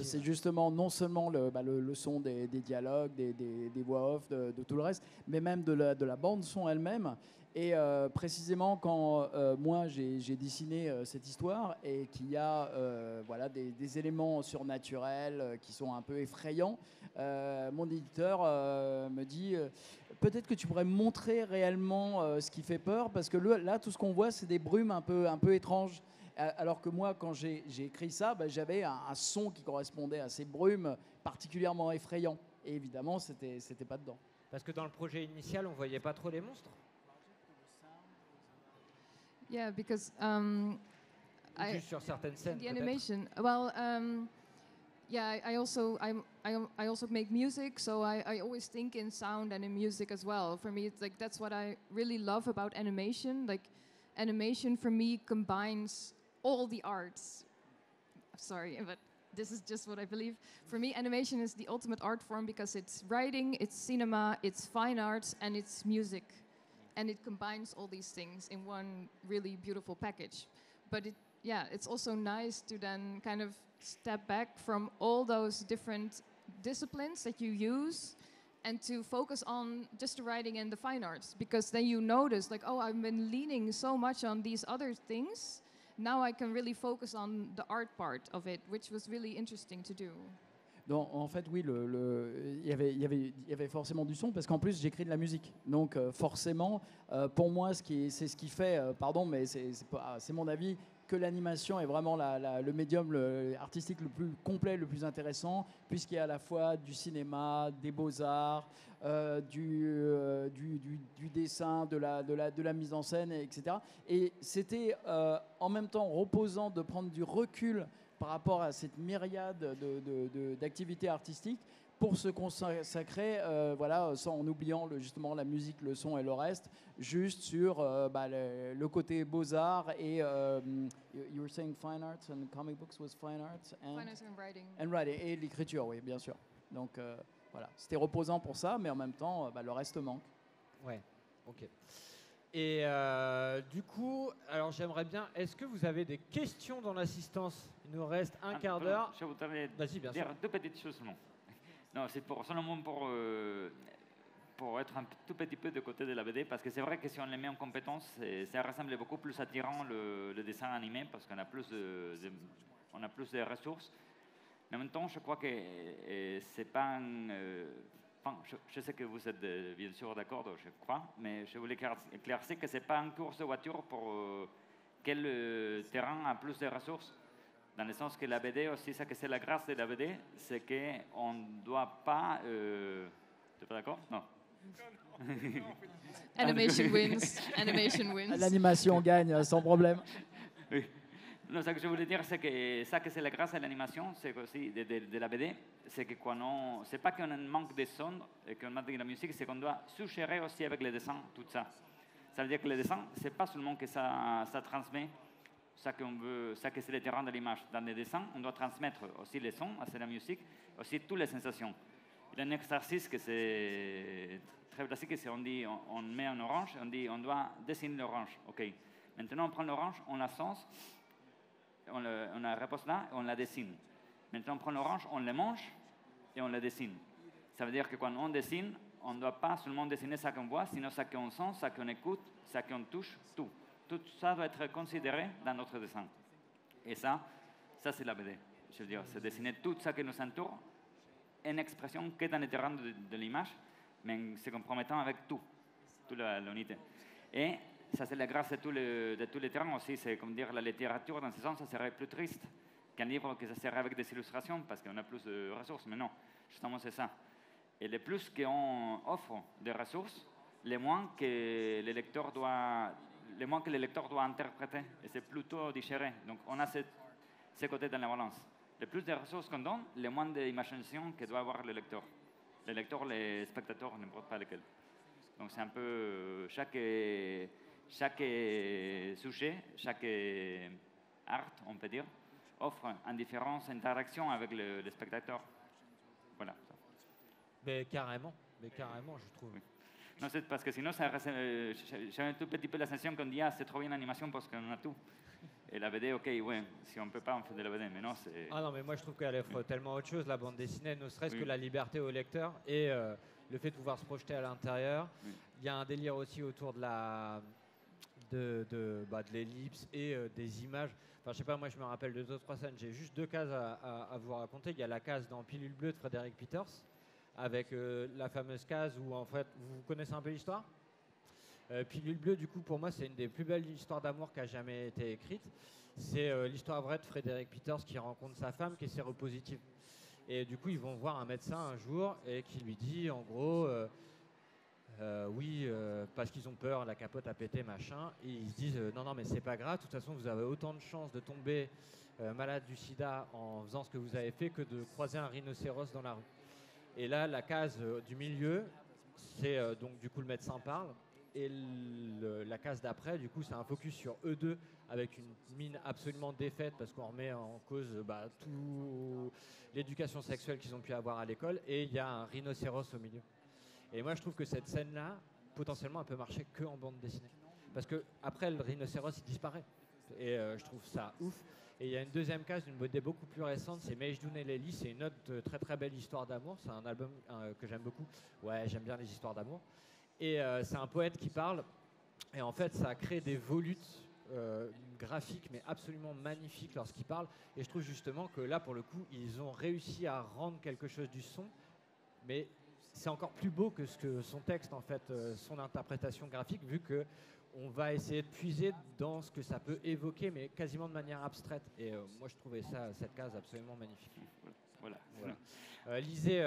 C'est justement non seulement le son des dialogues, des voix off, de tout le reste, mais même de la bande son elle-même. Et précisément quand moi j'ai dessiné cette histoire et qu'il y a voilà, des éléments surnaturels qui sont un peu effrayants, mon éditeur me dit peut-être que tu pourrais montrer réellement ce qui fait peur, parce que là tout ce qu'on voit c'est des brumes un peu étranges. Alors que moi, quand j'ai écrit ça, j'avais un son qui correspondait à ces brumes particulièrement effrayants. Et évidemment, c'était pas dedans. Parce que dans le projet initial, on voyait pas trop les monstres. Yeah, because juste sur certaines scènes. The animation. Well, yeah, I also make music, so I always think in sound and in music as well. For me, it's like that's what I really love about animation. Like, animation for me combines all the arts. Sorry, but this is just what I believe. For me, animation is the ultimate art form because it's writing, it's cinema, it's fine arts, and it's music. And it combines all these things in one really beautiful package. But it's also nice to then kind of step back from all those different disciplines that you use and to focus on just the writing and the fine arts, because then you notice, like, oh, I've been leaning so much on these other things. Now I can really focus on the art part of it, which was really interesting to do. Donc, en fait, oui, il y avait forcément du son, parce qu'en plus, j'écris de la musique. Donc, forcément, pour moi, c'est ce qui fait, pardon, mais c'est mon avis, que l'animation est vraiment le médium artistique le plus complet, le plus intéressant, puisqu'il y a à la fois du cinéma, des beaux-arts, du dessin, de la mise en scène, etc. Et c'était en même temps reposant de prendre du recul par rapport à cette myriade d'activités artistiques pour se consacrer, voilà, en oubliant justement la musique, le son et le reste, juste sur le côté beaux-arts et you were saying fine arts and comic books was fine arts and writing. And writing, et l'écriture, oui, bien sûr. Donc voilà, c'était reposant pour ça, mais en même temps, le reste manque. Ouais, ok. Et du coup, alors j'aimerais bien, est-ce que vous avez des questions dans l'assistance? Il nous reste un quart d'heure. Je voudrais Vas-y, bien sûr. dire deux petites choses seulement. Non, c'est seulement pour pour être un tout petit peu de côté de la BD, parce que c'est vrai que si on les met en compétence, ça ressemble beaucoup plus attirant le dessin animé, parce qu'on a plus on a plus de ressources. Mais en même temps, je crois que c'est pas enfin, je sais que vous êtes bien sûr d'accord, je crois, mais je voulais éclaircir que c'est pas une course de voiture pour quel terrain a plus de ressources. Dans le sens que la BD aussi, ça que c'est la grâce de la BD, c'est qu'on ne doit pas... Tu n'es pas d'accord? Non. Animation wins. Animation wins. L'animation gagne sans problème. Oui. Non, ce que je voulais dire, c'est que ça que c'est la grâce de l'animation, c'est aussi de la BD, c'est que quand on... C'est pas qu'on manque de son et qu'on manque de la musique, c'est qu'on doit suggérer aussi avec les dessins tout ça. Ça veut dire que le dessin, c'est pas seulement que ça transmet ça qu'on veut, ça que c'est le terrain de l'image. Dans les dessins, on doit transmettre aussi les sons, c'est la musique, aussi toutes les sensations. Il y a un exercice que c'est très classique, c'est on met un orange, on dit on doit dessiner l'orange. Ok. Maintenant on prend l'orange, on la sens, on la repose là et on la dessine. Maintenant on prend l'orange, on le mange et on la dessine. Ça veut dire que quand on dessine, on ne doit pas seulement dessiner ça qu'on voit, sinon ça qu'on sent, ça qu'on écoute, ça qu'on touche, tout. Tout ça doit être considéré dans notre dessin. Et ça c'est la BD. Je veux dire, c'est dessiner tout ça qui nous entoure, une expression qui est dans le terrain de l'image, mais se compromettant avec toute l'unité. Et ça, c'est la grâce de tous les terrains aussi. C'est comme dire, la littérature, dans ce sens, ça serait plus triste qu'un livre que ça serait avec des illustrations, parce qu'on a plus de ressources. Mais non, justement, c'est ça. Et le plus qu'on offre de ressources, le moins que le lecteur doit interpréter, et c'est plutôt digéré. Donc on a ce côté dans la balance. Le plus de ressources qu'on donne, le moins d'imagination que doit avoir le lecteur. Le lecteur, les spectateurs, n'importe pas lequel. Donc c'est un peu chaque sujet, chaque art, on peut dire, offre une différente interaction avec le spectateur. Voilà. Mais carrément, je trouve. Oui. Non, c'est parce que sinon, j'ai un tout petit peu la sensation qu'on dit, c'est trop bien l'animation parce qu'on a tout. Et la BD, ok, ouais, si on ne peut pas, on fait de la BD, mais non, c'est... Ah non, mais moi je trouve qu'elle offre tellement autre chose, la bande dessinée, ne serait-ce que la liberté au lecteur et le fait de pouvoir se projeter à l'intérieur. Il y a un délire aussi autour de l'ellipse et des images. Enfin, je sais pas, moi je me rappelle de 2-3 scènes, j'ai juste 2 cases à vous raconter. Il y a la case dans Pilule Bleue de Frédéric Peters, avec la fameuse case où en fait, vous connaissez un peu l'histoire? Pilule Bleue, du coup, pour moi, c'est une des plus belles histoires d'amour qui a jamais été écrite. C'est l'histoire vraie de Frédéric Peters qui rencontre sa femme qui est séropositive. Et du coup, ils vont voir un médecin un jour et qui lui dit, en gros, parce qu'ils ont peur, la capote a pété, machin. Et ils se disent, non, mais c'est pas grave, de toute façon, vous avez autant de chances de tomber malade du sida en faisant ce que vous avez fait que de croiser un rhinocéros dans la rue. Et là, la case du milieu, c'est donc du coup le médecin parle. Et la case d'après, du coup, c'est un focus sur eux deux avec une mine absolument défaite parce qu'on remet en cause toute l'éducation sexuelle qu'ils ont pu avoir à l'école. Et il y a un rhinocéros au milieu. Et moi, je trouve que cette scène-là, potentiellement, elle peut marcher que en bande dessinée. Parce qu'après, le rhinocéros, il disparaît. Et je trouve ça ouf. Et il y a une deuxième case d'une BD beaucoup plus récente, c'est Majdoun et Lely. C'est une autre très très belle histoire d'amour. C'est un album que j'aime beaucoup. Ouais, j'aime bien les histoires d'amour. Et c'est un poète qui parle. Et en fait, ça a créé des volutes graphiques, mais absolument magnifiques lorsqu'il parle. Et je trouve justement que là, pour le coup, ils ont réussi à rendre quelque chose du son. Mais c'est encore plus beau que ce que son texte, en fait, son interprétation graphique, vu que on va essayer de puiser dans ce que ça peut évoquer, mais quasiment de manière abstraite. Et moi, je trouvais cette case absolument magnifique. Voilà. Lisez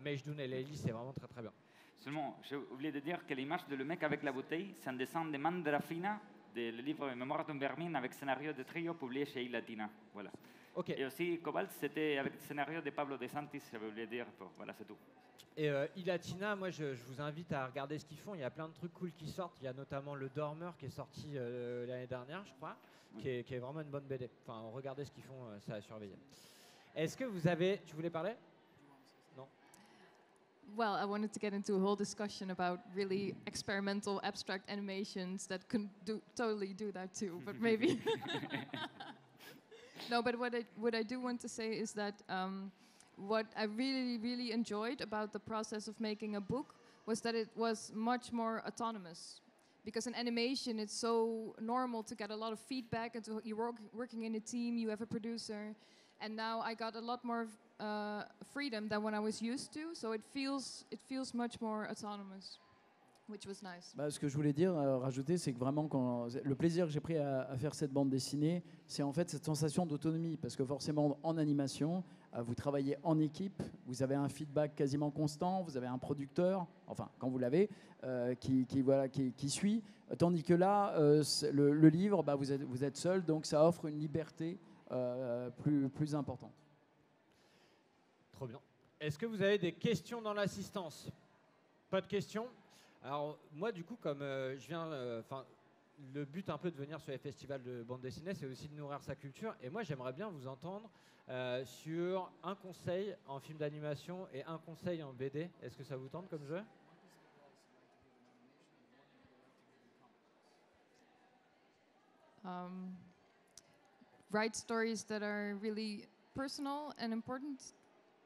Majdoun et Lely, c'est vraiment très très bien. Seulement, j'ai oublié de dire que l'image de le mec avec la bouteille, c'est un dessin de Mandrafina, du livre Mémoire d'un vermine avec scénario de trio publié chez Ilatina. Voilà. Okay. Et aussi, Cobalt, c'était avec le scénario de Pablo De Santis, j'avais oublié de dire. Voilà, c'est tout. Et Ilatina, moi, je vous invite à regarder ce qu'ils font. Il y a plein de trucs cool qui sortent. Il y a notamment Le Dormeur qui est sorti l'année dernière, je crois, qui est vraiment une bonne BD. Enfin, regardez ce qu'ils font, ça a surveillé. Est-ce que vous avez... Tu voulais parler? Non. Well, I wanted to get into a whole discussion about really experimental abstract animations that can totally do that too, but maybe... No, but what I do want to say is that what I really, really enjoyed about the process of making a book was that it was much more autonomous. Because in animation, it's so normal to get a lot of feedback, and you're working in a team, you have a producer, and now I got a lot more freedom than when I was used to, so it feels much more autonomous, which was nice. Ce que je voulais dire, rajouter, c'est que vraiment, le plaisir que j'ai pris à faire cette bande dessinée, c'est en fait cette sensation d'autonomie, parce que forcément, en animation, vous travaillez en équipe, vous avez un feedback quasiment constant, vous avez un producteur, enfin, quand vous l'avez, qui suit, tandis que là, le livre, vous êtes seul, donc ça offre une liberté plus importante. Trop bien. Est-ce que vous avez des questions dans l'assistance? Pas de questions? Alors moi du coup comme je viens, le but un peu de venir sur les festivals de bande dessinée, c'est aussi de nourrir sa culture, et moi j'aimerais bien vous entendre sur un conseil en film d'animation et un conseil en BD. Est-ce que ça vous tente comme jeu? Write stories that are really personal and important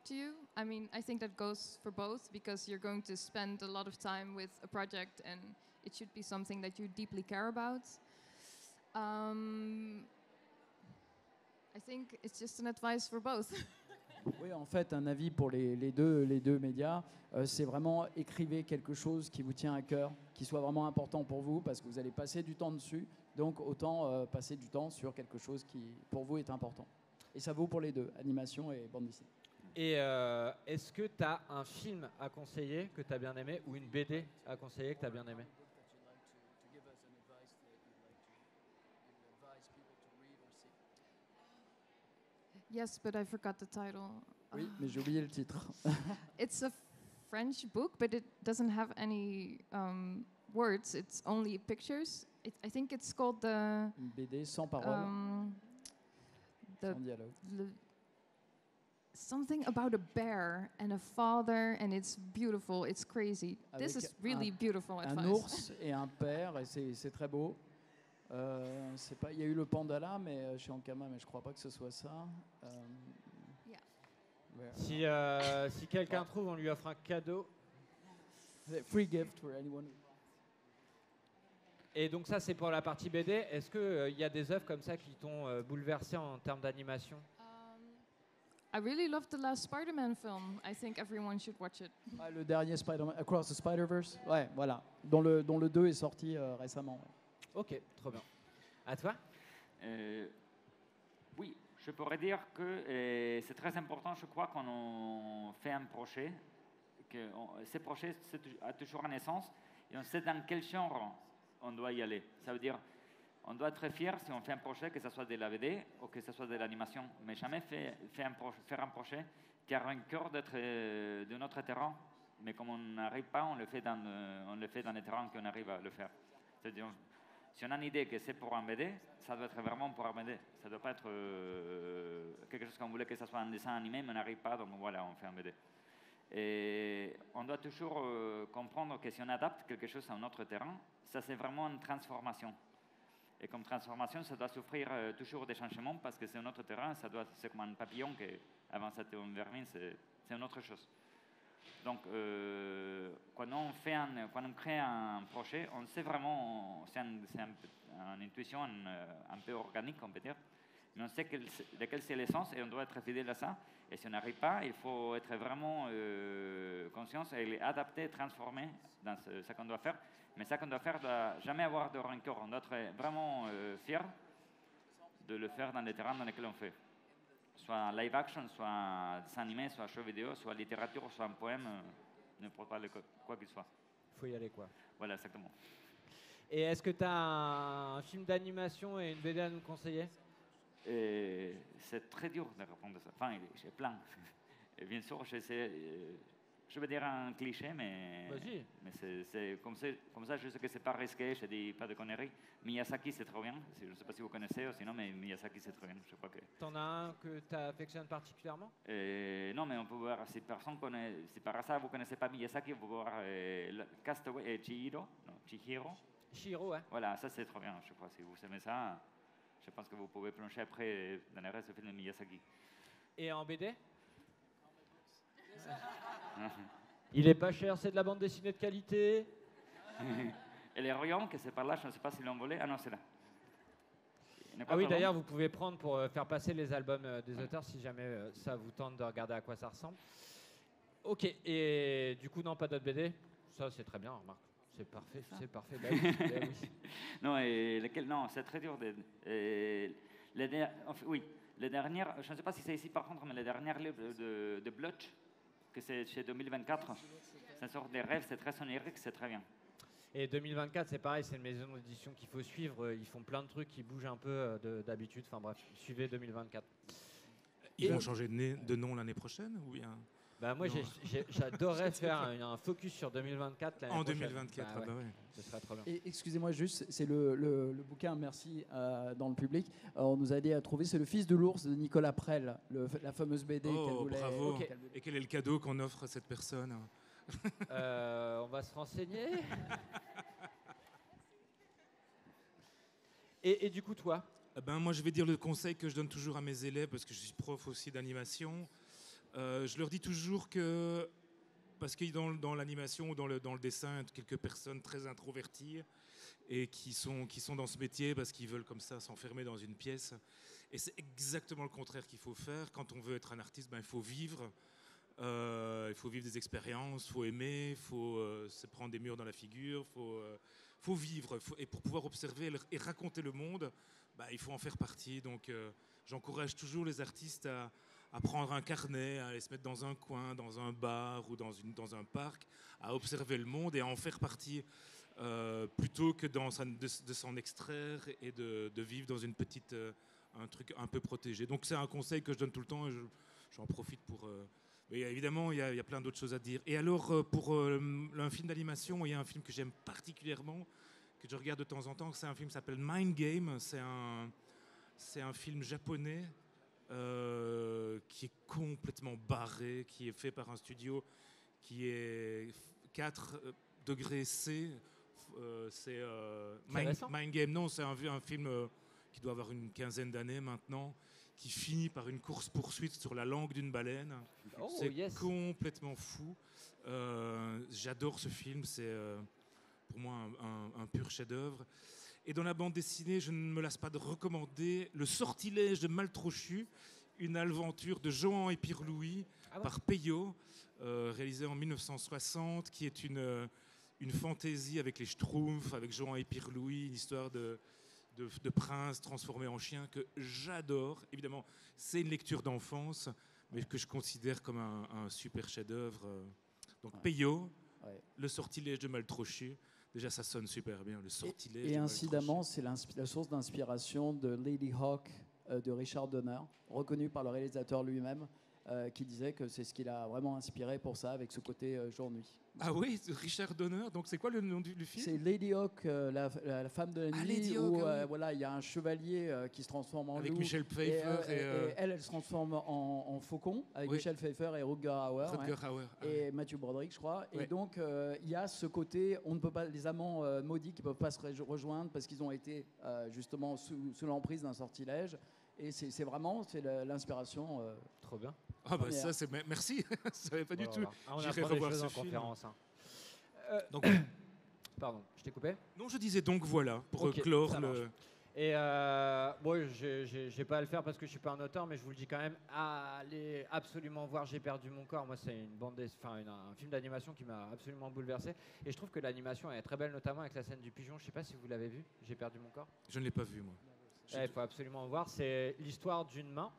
to you. I mean, I think that goes for both, because you're going to spend a lot of time with a project and it should be something that you deeply care about. I think it's just an advice for both. Oui, en fait, un avis pour les deux médias, c'est vraiment écrivez quelque chose qui vous tient à cœur, qui soit vraiment important pour vous, parce que vous allez passer du temps dessus, donc autant passer du temps sur quelque chose qui, pour vous, est important. Et ça vaut pour les deux, animation et bande dessinée. Et est-ce que tu as un film à conseiller que tu as bien aimé, ou une BD à conseiller que tu as bien aimé? Yes, but I forgot the title. Oui, mais j'ai oublié le titre. It's a French book, but it doesn't have any words. It's only pictures. I think it's called the... Une BD sans parole, sans dialogue. Something about a bear and a father, and it's beautiful. It's crazy. Avec This is really beautiful advice. Un ours et un père, et c'est très beau. Il y a eu le panda là, mais chez Ankama, mais je crois pas que ce soit ça. Si quelqu'un trouve, on lui offre un cadeau. Free gift for anyone. Et donc ça, c'est pour la partie BD. Est-ce qu'il y a des œuvres comme ça qui t'ont bouleversé en termes d'animation? I really loved the last Spider-Man film. I think everyone should watch it. Le dernier Spider-Man, Across the Spider-Verse, ouais, voilà, dont le 2 est sorti récemment. Ouais. Ok, trop bien. À toi? Oui, je pourrais dire que c'est très important, je crois, quand on fait un projet, que ce projet a toujours un essence, et on sait dans quel genre on doit y aller. Ça veut dire, on doit être fier si on fait un projet, que ce soit de la BD ou que ce soit de l'animation, mais jamais faire un projet qui a un cœur d'être de notre terrain, mais comme on n'arrive pas, on le fait dans les terrains qu'on arrive à le faire. C'est-à-dire, si on a une idée que c'est pour un BD, ça doit être vraiment pour un BD. Ça ne doit pas être quelque chose qu'on voulait que ce soit un dessin animé, mais on n'arrive pas, donc voilà, on fait un BD. Et on doit toujours comprendre que si on adapte quelque chose à un autre terrain, ça c'est vraiment une transformation. Et comme transformation, ça doit souffrir toujours des changements parce que c'est un autre terrain, c'est comme un papillon qui, avant c'était une vermine, c'est une autre chose. Donc, quand on crée un projet, on sait vraiment, c'est une intuition un peu organique, on peut dire, mais on sait de quelle c'est l'essence et on doit être fidèle à ça. Et si on n'arrive pas, il faut être vraiment conscient et adapter, transformer dans ce qu'on doit faire. Mais ça qu'on doit faire, doit jamais avoir de rancœur. On doit être vraiment fier de le faire dans les terrains dans lesquels on fait. Soit live action, soit dessin animé, soit jeu vidéo, soit littérature, soit un poème, n'importe quoi qu'il soit. Il faut y aller, quoi. Voilà, exactement. Et est-ce que tu as un film d'animation et une BD à nous conseiller? C'est très dur de répondre à ça. Enfin, j'ai plein. Et bien sûr, je vais dire un cliché, mais c'est comme ça, je sais que c'est pas risqué, je dis pas de conneries. Miyazaki, c'est trop bien. Je ne sais pas si vous connaissez ou sinon, mais Miyazaki, c'est trop bien. Je crois que. T'en as un que tu affectionnes particulièrement? Non, mais on peut voir, si par hasard vous ne connaissez pas Miyazaki, vous pouvez voir Castaway et Chihiro. Chihiro, ouais. Voilà, ça c'est trop bien, je crois. Si vous aimez ça, je pense que vous pouvez plonger après dans le reste du film de Miyazaki. Et en BD? Il est pas cher, c'est de la bande dessinée de qualité. Et les rayons, que c'est par là, je ne sais pas s'ils l'ont volé. Ah non, c'est là. Ah oui, d'ailleurs, vous pouvez prendre pour faire passer les albums des auteurs si jamais ça vous tente de regarder à quoi ça ressemble. Ok, et du coup, non, pas d'autres BD. Ça, c'est très bien, remarque. C'est parfait, c'est parfait. Bah oui, bah oui. Non, et lesquels, non, c'est très dur. Oui, les dernières, je ne sais pas si c'est ici par contre, mais les dernières livres de Blotch, que c'est chez 2024, c'est une sorte de rêve, c'est très onirique, c'est très bien. Et 2024, c'est pareil, c'est une maison d'édition qu'il faut suivre. Ils font plein de trucs qui bougent un peu d'habitude. Enfin bref, suivez 2024. Ils vont changer de nom l'année prochaine ou bien Bah moi, j'adorerais faire un focus sur 2024 l'année prochaine. 2024, bah, ouais. bah ouais. Ce serait trop bien. Et excusez-moi juste, c'est le bouquin, merci, dans le public. On nous a aidé à trouver, c'est Le Fils de l'ours de Nicolas Prel, la fameuse BD qu'elle Oh, voulait. bravo. Ok. Et quel est le cadeau qu'on offre à cette personne? On va se renseigner. Et du coup, toi? Ben, moi, je vais dire le conseil que je donne toujours à mes élèves, parce que je suis prof aussi d'animation. Je leur dis toujours que, parce que dans l'animation ou dans le dessin, il y a quelques personnes très introverties et qui sont dans ce métier parce qu'ils veulent comme ça s'enfermer dans une pièce. Et c'est exactement le contraire qu'il faut faire. Quand on veut être un artiste, ben, il faut vivre. Il faut vivre des expériences, il faut aimer, il faut se prendre des murs dans la figure, faut vivre. Et pour pouvoir observer et raconter le monde, bah, il faut en faire partie. Donc j'encourage toujours les artistes à prendre un carnet, à aller se mettre dans un coin, dans un bar ou dans un parc, à observer le monde et à en faire partie, plutôt que de s'en extraire et de vivre dans un truc un peu protégé. Donc c'est un conseil que je donne tout le temps et j'en profite pour... mais évidemment, il y a plein d'autres choses à dire. Et alors, pour un film d'animation, il y a un film que j'aime particulièrement, que je regarde de temps en temps. C'est un film qui s'appelle Mind Game. C'est un film japonais qui est complètement barré, qui est fait par un studio qui est 4 degrés C. C'est Mind Game. Non, c'est un film qui doit avoir une quinzaine d'années maintenant, qui finit par une course-poursuite sur la langue d'une baleine. Oh, c'est yes. complètement fou. J'adore ce film, c'est pour moi un pur chef-d'œuvre. Et dans la bande dessinée, je ne me lasse pas de recommander Le Sortilège de Maltrochu, une aventure de Johan et Pierre Louis par Peyo, réalisée en 1960, qui est une fantaisie avec les Schtroumpfs, avec Johan et Pierre Louis, une histoire de prince transformé en chien que j'adore. Évidemment, c'est une lecture d'enfance, mais que je considère comme un super chef-d'œuvre. Donc Peyo, Le Sortilège de Maltrochu. Déjà, ça sonne super bien, Le Sortilège. Et incidemment, c'est la source d'inspiration de Lady Hawk de Richard Donner, reconnu par le réalisateur lui-même, qui disait que c'est ce qui l'a vraiment inspiré pour ça, avec ce côté jour-nuit. Ah oui, Richard Donner. Donc c'est quoi le nom du film? C'est Lady Hawk, la femme de la nuit, Lady Hawk, où oui. voilà, il y a un chevalier qui se transforme en avec loup. Michel Pfeiffer Et elle se transforme en faucon, avec Michel Pfeiffer et Rutger Hauer. Et Matthew Broderick, je crois. Ouais. Et donc, il y a ce côté, on ne peut pas, les amants maudits qui ne peuvent pas se rejoindre parce qu'ils ont été justement sous l'emprise d'un sortilège. Et c'est vraiment l'inspiration. Trop bien. Ah bah ça, merci. Je savais pas du tout. On J'irai apprend des revoir choses ce en film. conférence. Hein. Donc, Pardon, je t'ai coupé? non, je disais donc voilà, pour Ok, clore ça le... Et bon, je n'ai pas à le faire parce que je suis pas un auteur, mais je vous le dis quand même, allez absolument voir J'ai perdu mon corps. Moi, c'est un film d'animation qui m'a absolument bouleversé. Et je trouve que l'animation est très belle, notamment avec la scène du pigeon. Je sais pas si vous l'avez vu, J'ai perdu mon corps. Je ne l'ai pas vu, moi. Il faut absolument voir. C'est l'histoire d'une main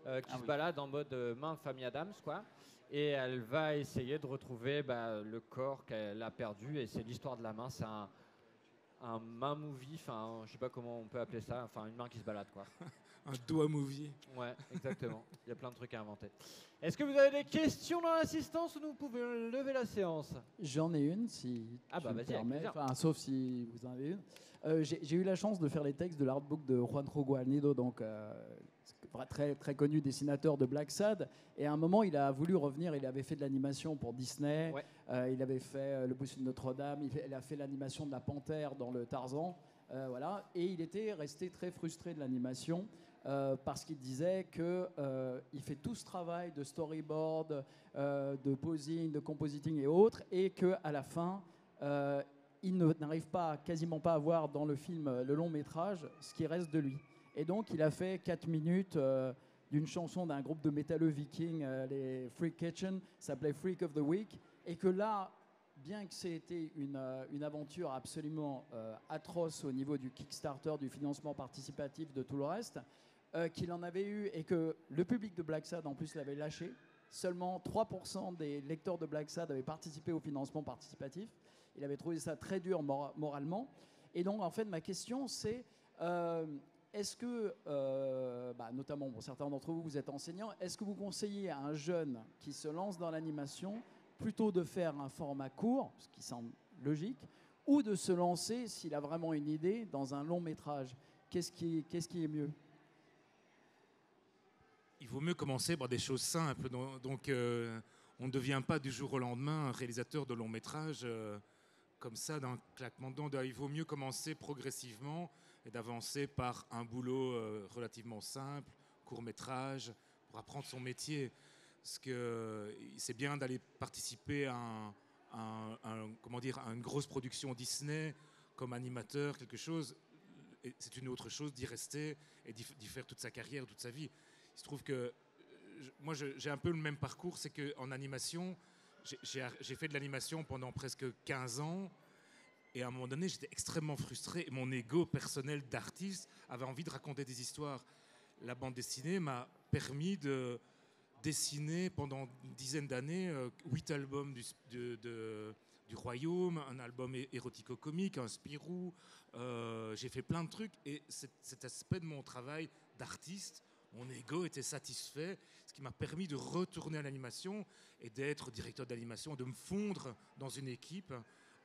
qui se balade en mode main de famille Adams, quoi. Et elle va essayer de retrouver le corps qu'elle a perdu. Et c'est l'histoire de la main. C'est un main movie, enfin, je sais pas comment on peut appeler ça, enfin une main qui se balade, quoi. Un doigt movie. Ouais, exactement. Il y a plein de trucs à inventer. Est-ce que vous avez des questions dans l'assistance ou nous pouvons lever la séance? J'en ai une, si tu me vas-y, permets. Enfin, sauf si vous en avez une. J'ai eu la chance de faire les textes de l'artbook de Juanjo Guarnido, donc très, très connu dessinateur de Black Sad. Et à un moment, il a voulu revenir. Il avait fait de l'animation pour Disney. Ouais. Il avait fait Le Bossu de Notre-Dame. Il a fait l'animation de la Panthère dans le Tarzan. Voilà. Et il était resté très frustré de l'animation. parce qu'il disait qu'il fait tout ce travail de storyboard, de posing, de compositing et autres, et qu'à la fin, il n'arrive quasiment pas à voir dans le film, le long métrage, ce qui reste de lui. Et donc, il a fait 4 minutes d'une chanson d'un groupe de métalleux vikings, les Freak Kitchen, ça s'appelait Freak of the Week, et que là, bien que c'était une aventure absolument atroce au niveau du Kickstarter, du financement participatif, de tout le reste, qu'il en avait eu et que le public de Black Sad en plus l'avait lâché. Seulement 3% des lecteurs de Black Sad avaient participé au financement participatif. Il avait trouvé ça très dur moralement. Et donc, en fait, ma question, c'est est-ce que, notamment pour certains d'entre vous, vous êtes enseignants, est-ce que vous conseillez à un jeune qui se lance dans l'animation plutôt de faire un format court, ce qui semble logique, ou de se lancer, s'il a vraiment une idée, dans un long métrage? Qu'est-ce qui est mieux? Il vaut mieux commencer par des choses simples. Donc, on ne devient pas du jour au lendemain un réalisateur de long métrage comme ça, d'un claquement de doigts. Il vaut mieux commencer progressivement et d'avancer par un boulot relativement simple, court métrage, pour apprendre son métier. Parce que c'est bien d'aller participer à une grosse production Disney comme animateur, quelque chose. Et c'est une autre chose d'y rester et d'y faire toute sa carrière, toute sa vie. Il se trouve que moi, j'ai un peu le même parcours, c'est qu'en animation, j'ai fait de l'animation pendant presque 15 ans, et à un moment donné, j'étais extrêmement frustré, et mon ego personnel d'artiste avait envie de raconter des histoires. La bande dessinée m'a permis de dessiner pendant une dizaine d'années 8 albums du Royaume, un album érotico-comique, un Spirou, j'ai fait plein de trucs, et cet aspect de mon travail d'artiste, mon ego était satisfait, ce qui m'a permis de retourner à l'animation et d'être directeur d'animation, de me fondre dans une équipe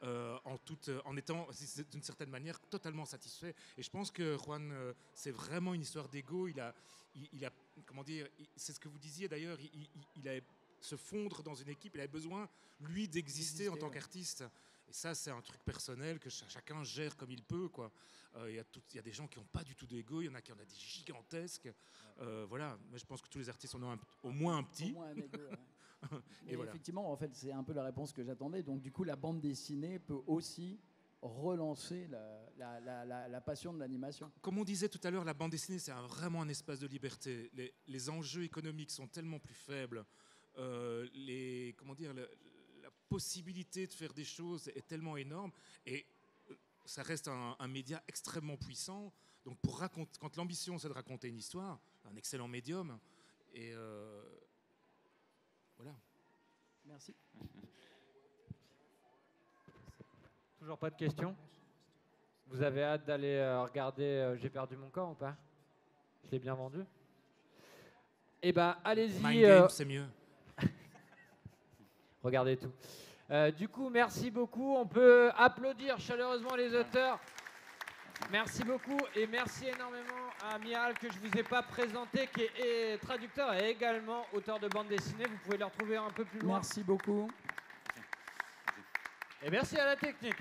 en étant, d'une certaine manière, totalement satisfait. Et je pense que Juan, c'est vraiment une histoire d'ego. Il a comment dire, c'est ce que vous disiez d'ailleurs, il a se fondre dans une équipe, il avait besoin, lui, d'exister en tant qu'artiste. Et ça, c'est un truc personnel que chacun gère comme il peut, quoi. Il y a des gens qui n'ont pas du tout d'ego, il y en a qui en ont des gigantesques. Voilà, mais je pense que tous les artistes en ont au moins un petit. Au moins un ego, ouais. Et voilà. effectivement, en fait, c'est un peu la réponse que j'attendais. Donc, du coup, la bande dessinée peut aussi relancer la passion de l'animation. Comme on disait tout à l'heure, la bande dessinée, c'est vraiment un espace de liberté. Les enjeux économiques sont tellement plus faibles. La possibilité de faire des choses est tellement énorme, et ça reste un média extrêmement puissant. Donc quand l'ambition c'est de raconter une histoire, un excellent médium. Et voilà. Merci. Toujours pas de questions? Vous avez hâte d'aller regarder J'ai perdu mon corps ou pas? Je l'ai bien vendu? Eh ben, allez-y. Mind Games, c'est mieux. Regardez tout. Du coup, merci beaucoup. On peut applaudir chaleureusement les auteurs. Merci beaucoup et merci énormément à Miral que je ne vous ai pas présenté, qui est traducteur et également auteur de bande dessinée. Vous pouvez le retrouver un peu plus loin. Merci beaucoup. Et merci à la technique.